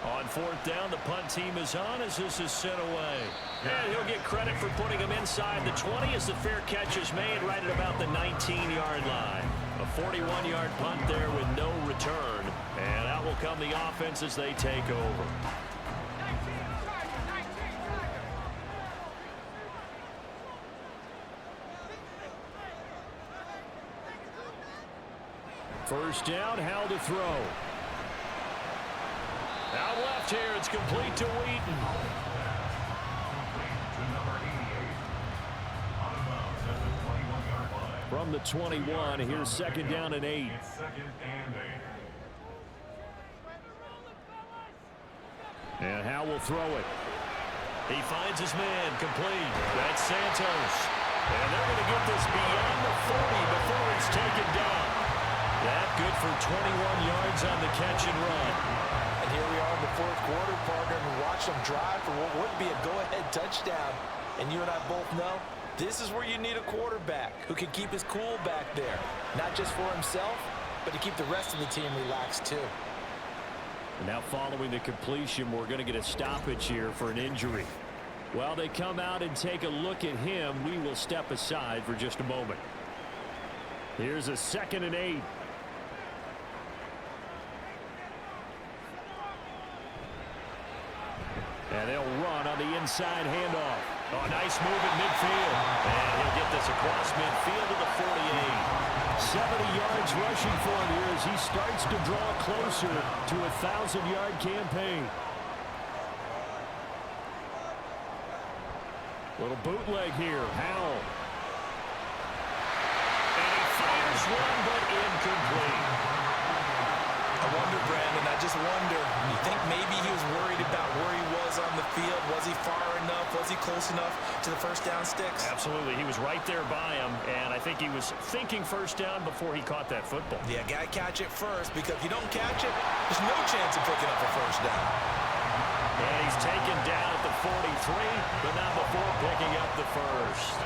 [SPEAKER 3] On 4th down, the punt team is on as this is sent away. And he'll get credit for putting him inside the 20 as the fair catch is made right at about the 19-yard line. A 41-yard punt there with no return. And out will come the offense as they take over.
[SPEAKER 2] First down, how to throw.
[SPEAKER 3] Out left here, it's complete to Wheaton.
[SPEAKER 2] From the 21, here's 2nd down and 8. And Howe will throw it.
[SPEAKER 3] He finds his man, complete. That's Santos. And they're going to get this beyond the 40 before it's taken down. That good for 21 yards on the catch and run.
[SPEAKER 6] And here we are in the 4th quarter, partner, and we watch them drive for what would be a go-ahead touchdown. And you and I both know this is where you need a quarterback who can keep his cool back there. Not just for himself, but to keep the rest of the team relaxed too.
[SPEAKER 2] And now following the completion, we're going to get a stoppage here for an injury. While they come out and take a look at him, we will step aside for just a moment. Here's a 2nd and 8. And they'll run on the inside handoff.
[SPEAKER 3] Oh, nice move in midfield. And he'll get this across midfield to the 48.
[SPEAKER 2] 70 yards rushing for him here as he starts to draw closer to a 1,000-yard campaign. Little bootleg here. Howell.
[SPEAKER 3] And he fires one, but incomplete.
[SPEAKER 6] I wonder, Brandon, I just wonder, you think maybe he was worried about where he was on the field? Was he far enough? Was he close enough to the first down sticks?
[SPEAKER 3] Absolutely. He was right there by him, and I think he was thinking first down before he caught that football.
[SPEAKER 6] Yeah, got to catch it first, because if you don't catch it, there's no chance of picking up a first down.
[SPEAKER 3] And he's taken down at the 43, but not before picking up the first.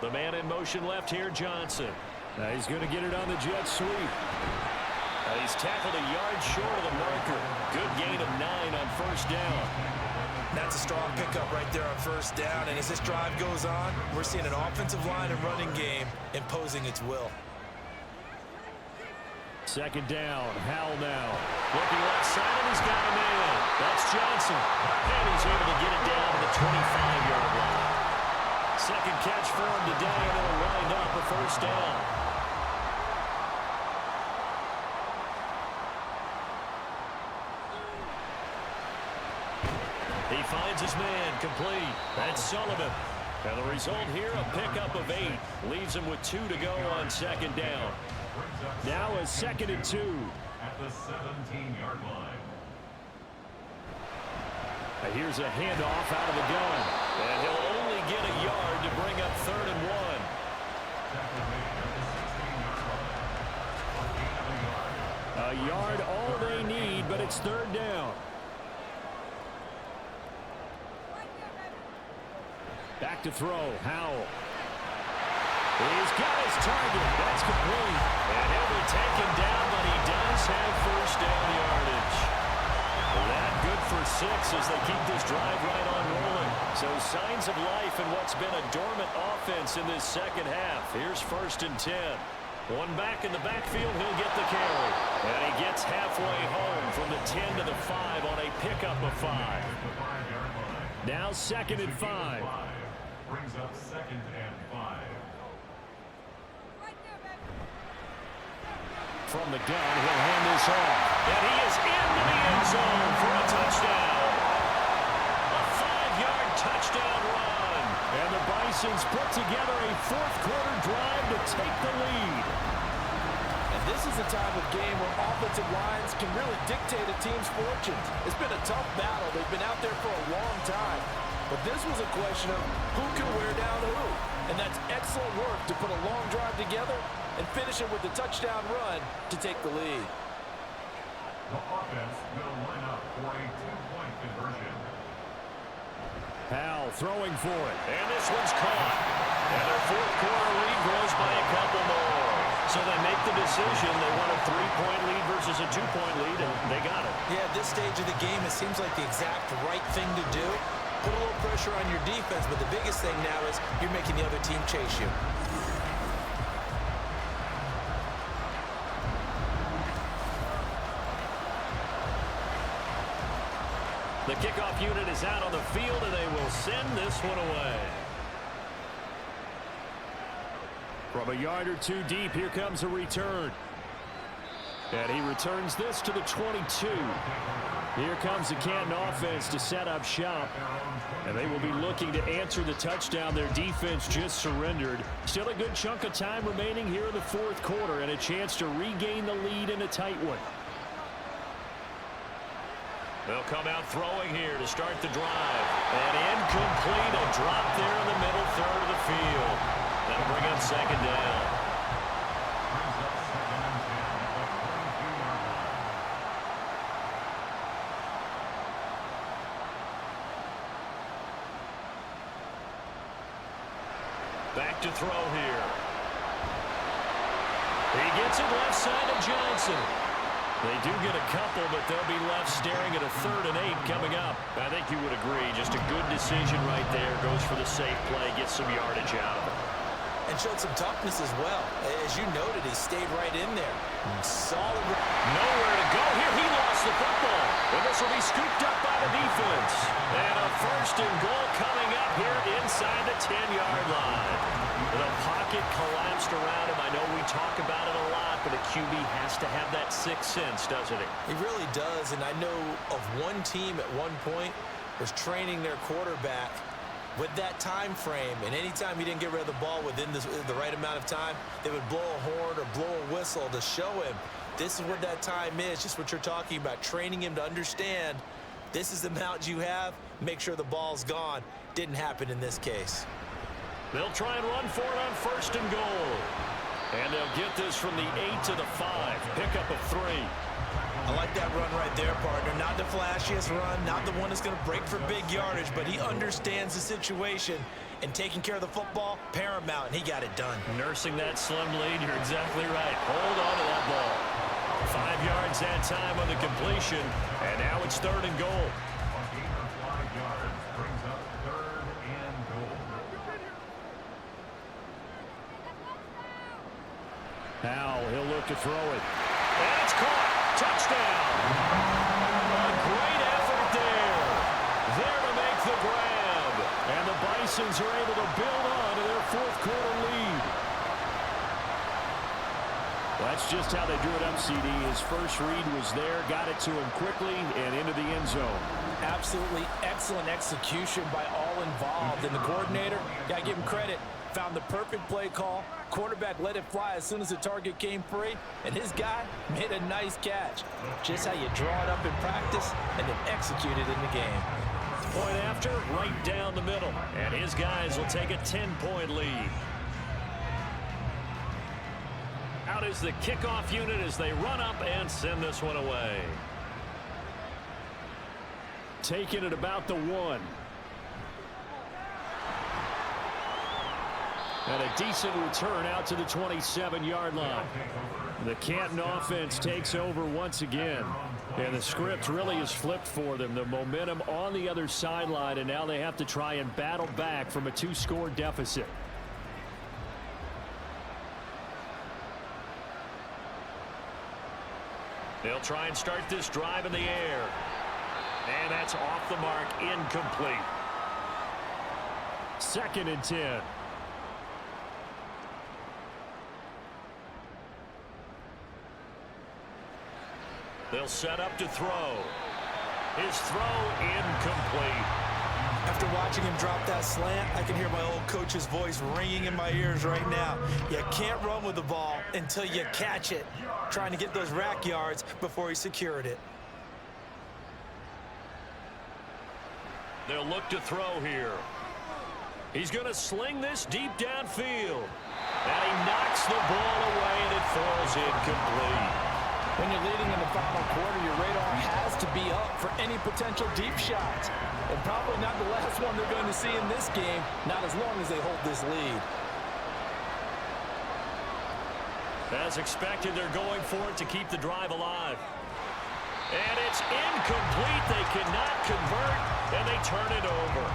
[SPEAKER 3] The man in motion left here, Johnson.
[SPEAKER 2] Now he's going to get it on the jet sweep.
[SPEAKER 3] He's tackled a yard short of the marker. Good gain of 9 on first down.
[SPEAKER 6] That's a strong pickup right there on first down. And as this drive goes on, we're seeing an offensive line and running game imposing its will.
[SPEAKER 2] 2nd down. Howell now.
[SPEAKER 3] Looking left side, and he's got a man. That's Johnson. And he's able to get it down to the 25-yard line. Second catch for him today, and it'll wind up a first down. He finds his man, complete. That's Sullivan. And the result here, a pickup of 8. Leaves him with 2 to go on 2nd down.
[SPEAKER 2] Now a 2nd and 2.
[SPEAKER 5] At the 17-yard line.
[SPEAKER 2] Here's a handoff out of the gun.
[SPEAKER 3] And he'll only get a yard to bring up 3rd and 1.
[SPEAKER 2] A yard all they need, but it's 3rd down. Back to throw, Howell. He's got his target. That's complete.
[SPEAKER 3] And he'll be taken down, but he does have first down yardage. That good for 6 as they keep this drive right on rolling. So signs of life in what's been a dormant offense in this second half. Here's 1st and 10. One back in the backfield, he'll get the carry. And he gets halfway home from the 10 to the 5 on a pickup of 5.
[SPEAKER 2] Now 2nd and 5.
[SPEAKER 5] Brings up 2nd and 5.
[SPEAKER 2] From the gun, he'll hand this off.
[SPEAKER 3] And he is into the end zone for a touchdown. A 5-yard touchdown run.
[SPEAKER 2] And the Bisons put together a 4th-quarter drive to take the lead.
[SPEAKER 6] And this is a type of game where offensive lines can really dictate a team's fortunes. It's been a tough battle. They've been out there for a long time. But this was a question of who can wear down who. And that's excellent work to put a long drive together and finish it with the touchdown run to take the lead.
[SPEAKER 5] The offense will line up for a 2-point conversion.
[SPEAKER 2] Powell throwing for it.
[SPEAKER 3] And this one's caught. And their 4th-quarter lead grows by a couple more. So they make the decision. They want a 3-point lead versus a 2-point lead, and they got it.
[SPEAKER 4] Yeah, at this stage of the game, it seems like the exact right thing to do. Put a little pressure on your defense, but the biggest thing now is you're making the other team chase you.
[SPEAKER 3] The kickoff unit is out on the field, and they will send this one away.
[SPEAKER 2] From a yard or 2 deep, here comes a return. And he returns this to the 22. Here comes the Canton offense to set up shop. And they will be looking to answer the touchdown their defense just surrendered. Still a good chunk of time remaining here in the 4th quarter and a chance to regain the lead in a tight one.
[SPEAKER 3] They'll come out throwing here to start the drive. And incomplete, a drop there in the middle third of the field. That'll bring up 2nd down. Back to throw here. He gets it left side of Johnson. They do get a couple, but they'll be left staring at a 3rd and 8 coming up. I think you would agree. Just a good decision right there. Goes for the safe play, gets some yardage out of it.
[SPEAKER 4] And showed some toughness as well. As you noted, he stayed right in there. Solid.
[SPEAKER 3] Nowhere to go here. He lost the football. And this will be scooped up by the defense. And a 1st and goal coming up here inside the 10-yard line. The pocket collapsed around him. I know we talk about it a lot, but a QB has to have that 6th sense, doesn't he?
[SPEAKER 4] He really does. And I know of one team at one point was training their quarterback with that time frame, and anytime he didn't get rid of the ball within the right amount of time, they would blow a horn or blow a whistle to show him this is what that time is, just what you're talking about, training him to understand this is the amount you have, make sure the ball's gone. Didn't happen in this case.
[SPEAKER 3] They'll try and run for it on 1st and goal. And they'll get this from the 8 to the 5, pickup of 3.
[SPEAKER 4] I like that run right there, partner. Not the flashiest run, not the one that's going to break for big yardage, but he understands the situation, and taking care of the football, paramount, and he got it done.
[SPEAKER 3] Nursing that slim lead, you're exactly right. Hold on to that ball. 5 yards that time on the completion, and now it's 3rd and goal.
[SPEAKER 5] A gain of 5 yards brings up 3rd and goal.
[SPEAKER 2] Now he'll look to throw it.
[SPEAKER 3] And it's caught. Touchdown. A great effort there. There to make the grab.
[SPEAKER 2] And the Bisons are able to build on to their 4th-quarter lead. That's just how they drew it up, CD. His first read was there, got it to him quickly, and into the end zone.
[SPEAKER 6] Absolutely excellent execution by all involved. And the coordinator, got to give him credit, found the perfect play call. Quarterback let it fly as soon as the target came free, and his guy made a nice catch. Just how you draw it up in practice and then execute it in the game.
[SPEAKER 3] Point after, right down the middle. And his guys will take a 10-point lead. Out is the kickoff unit as they run up and send this one away.
[SPEAKER 2] Taking it about the 1. And a decent return out to the 27-yard line. The Canton offense takes over once again. And the script really is flipped for them. The momentum on the other sideline, and now they have to try and battle back from a 2-score deficit.
[SPEAKER 3] They'll try and start this drive in the air. And that's off the mark, incomplete.
[SPEAKER 2] 2nd and 10.
[SPEAKER 3] They'll set up to throw. His throw incomplete.
[SPEAKER 4] After watching him drop that slant, I can hear my old coach's voice ringing in my ears right now. You can't run with the ball until you catch it. Trying to get those rack yards before he secured it.
[SPEAKER 3] They'll look to throw here. He's going to sling this deep downfield. And he knocks the ball away, and it falls incomplete.
[SPEAKER 6] When you're leading in the final quarter, your radar has to be up for any potential deep shots. And probably not the last one they're going to see in this game, not as long as they hold this lead.
[SPEAKER 3] As expected, they're going for it to keep the drive alive. And it's incomplete. They cannot convert, and they turn it over.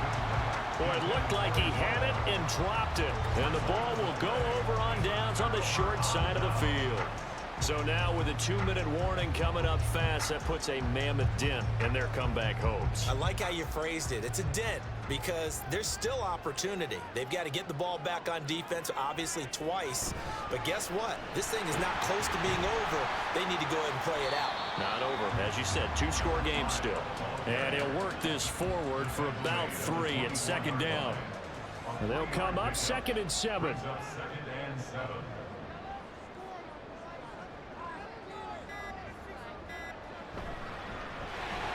[SPEAKER 3] Boy, it looked like he had it and dropped it. And the ball will go over on downs on the short side of the field. So now with a 2-minute warning coming up fast, that puts a mammoth dent in their comeback hopes.
[SPEAKER 4] I like how you phrased it. It's a dent because there's still opportunity. They've got to get the ball back on defense, obviously twice. But guess what? This thing is not close to being over. They need to go ahead and play it out.
[SPEAKER 3] Not over. As you said, 2-score game still. And he'll work this forward for about 3 at 2nd down.
[SPEAKER 2] And they'll come up 2nd and 7.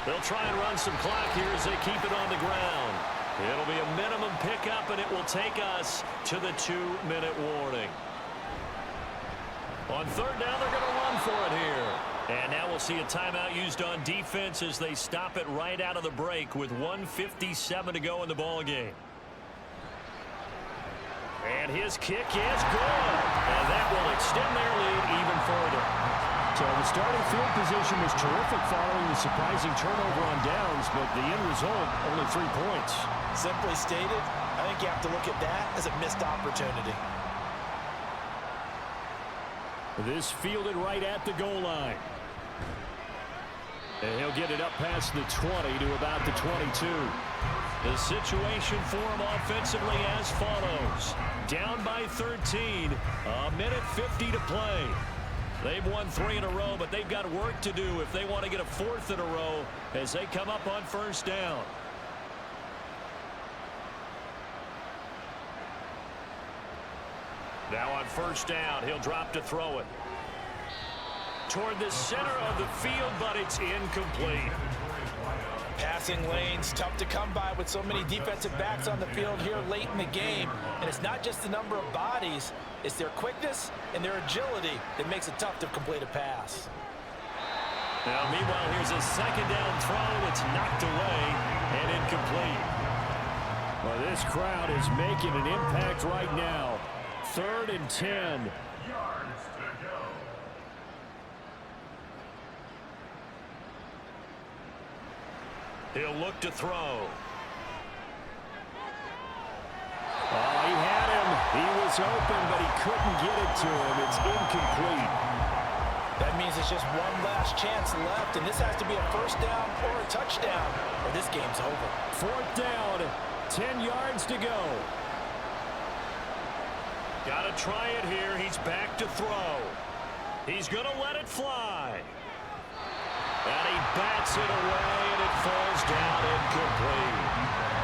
[SPEAKER 3] They'll try and run some clock here as they keep it on the ground. It'll be a minimum pickup, and it will take us to the 2-minute warning. On 3rd down, they're going to run for it here. And now we'll see a timeout used on defense as they stop it right out of the break with 1:57 to go in the ball game. And his kick is good. And that will extend their lead even further.
[SPEAKER 2] So the starting field position was terrific following the surprising turnover on downs, but the end result, only 3 points.
[SPEAKER 6] Simply stated, I think you have to look at that as a missed opportunity.
[SPEAKER 2] This fielded right at the goal line. And he'll get it up past the 20 to about the 22.
[SPEAKER 3] The situation for him offensively as follows. Down by 13, 1:50 to play. They've won 3 in a row, but they've got work to do if they want to get a 4th in a row as they come up on 1st down. Now on 1st down, he'll drop to throw it. Toward the center of the field, but it's incomplete.
[SPEAKER 6] Passing lanes, tough to come by with so many defensive backs on the field here late in the game. And it's not just the number of bodies, it's their quickness and their agility that makes it tough to complete a pass.
[SPEAKER 3] Now, meanwhile, here's a 2nd down throw. It's knocked away and incomplete.
[SPEAKER 2] Well, this crowd is making an impact right now. 3rd and 10.
[SPEAKER 3] He'll look to throw.
[SPEAKER 2] Oh, he had him. He was open, but he couldn't get it to him. It's incomplete.
[SPEAKER 6] That means it's just one last chance left, and this has to be a 1st down or a touchdown, or this game's over.
[SPEAKER 2] 4th down, 10 yards to go.
[SPEAKER 3] Got to try it here. He's back to throw. He's going to let it fly. And he bats it away, and it falls down incomplete.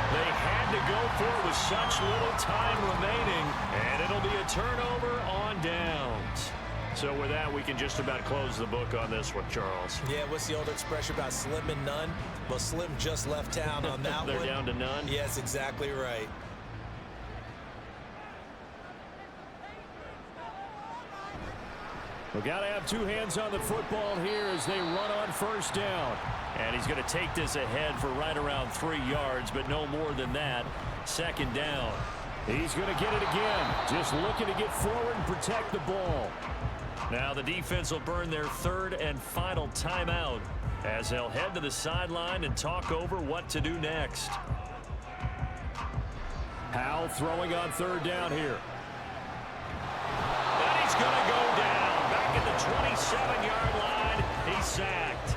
[SPEAKER 3] They had to go for it with such little time remaining, and it'll be a turnover on downs. So with that, we can just about close the book on this one, Charles.
[SPEAKER 4] Yeah, what's the old expression about slim and none? Well, Slim just left town on that
[SPEAKER 3] They're
[SPEAKER 4] one.
[SPEAKER 3] down to none?
[SPEAKER 4] Yes, exactly right.
[SPEAKER 2] We've got to have 2 hands on the football here as they run on 1st down.
[SPEAKER 3] And he's going to take this ahead for right around 3 yards, but no more than that. 2nd down.
[SPEAKER 2] He's going to get it again. Just looking to get forward and protect the ball.
[SPEAKER 3] Now the defense will burn their third and final timeout as they'll head to the sideline and talk over what to do next.
[SPEAKER 2] Howell throwing on third down here.
[SPEAKER 3] And he's going to go down. Back at the 27-yard line. He's sacked.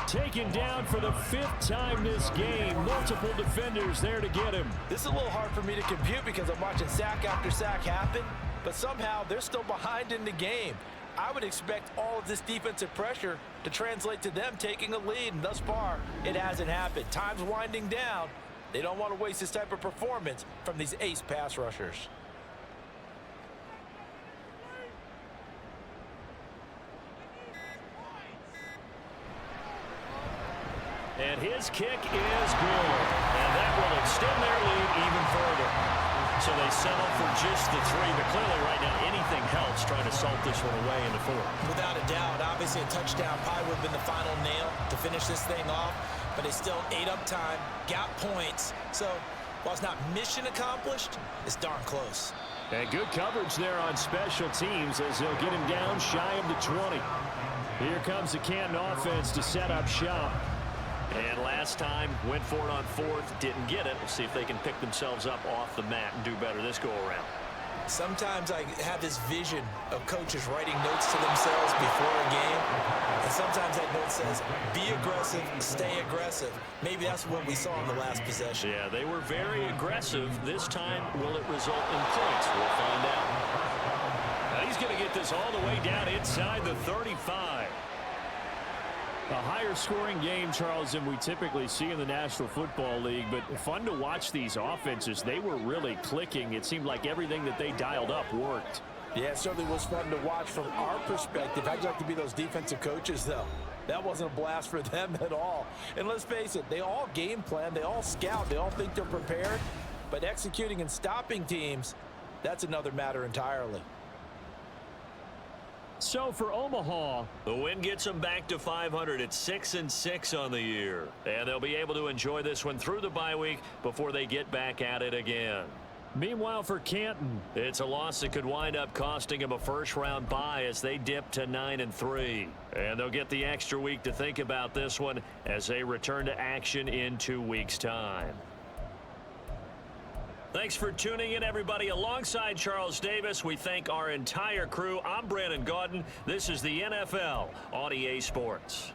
[SPEAKER 2] Taken down for the 5th time this game. Multiple defenders there to get him.
[SPEAKER 6] This is a little hard for me to compute because I'm watching sack after sack happen, but somehow they're still behind in the game. I would expect all of this defensive pressure to translate to them taking a lead, and thus far, it hasn't happened. Time's winding down. They don't want to waste this type of performance from these ace pass rushers.
[SPEAKER 3] And his kick is good. And that will extend their lead even further. So they settle for just the 3, but clearly right now anything helps trying to salt this one away in the 4th.
[SPEAKER 4] Without a doubt, obviously a touchdown probably would have been the final nail to finish this thing off, but they still ate up time, got points. So while it's not mission accomplished, it's darn close.
[SPEAKER 2] And good coverage there on special teams as they'll get him down shy of the 20. Here comes the Canton offense to set up shop.
[SPEAKER 3] And last time, went for it on 4th, didn't get it. We'll see if they can pick themselves up off the mat and do better this go-around.
[SPEAKER 4] Sometimes I have this vision of coaches writing notes to themselves before a game. And sometimes that note says, be aggressive, stay aggressive. Maybe that's what we saw in the last possession.
[SPEAKER 3] Yeah, they were very aggressive. This time, will it result in points? We'll find out. Now he's going to get this all the way down inside the 35.
[SPEAKER 2] A higher scoring game, Charles, than we typically see in the National Football League, but fun to watch these offenses. They were really clicking. It seemed like everything that they dialed up worked.
[SPEAKER 6] Yeah, it certainly was fun to watch from our perspective. How'd you like to be those defensive coaches, though? That wasn't a blast for them at all. And let's face it, they all game plan, they all scout, they all think they're prepared, but executing and stopping teams, that's another matter entirely.
[SPEAKER 2] So for Omaha,
[SPEAKER 3] the win gets them back to 500 at 6-6 on the year. And they'll be able to enjoy this one through the bye week before they get back at it again.
[SPEAKER 2] Meanwhile for Canton,
[SPEAKER 3] it's a loss that could wind up costing them a first-round bye as they dip to 9-3. And they'll get the extra week to think about this one as they return to action in 2 weeks' time. Thanks for tuning in, everybody. Alongside Charles Davis, we thank our entire crew. I'm Brandon Gaudin. This is the NFL on EA Sports.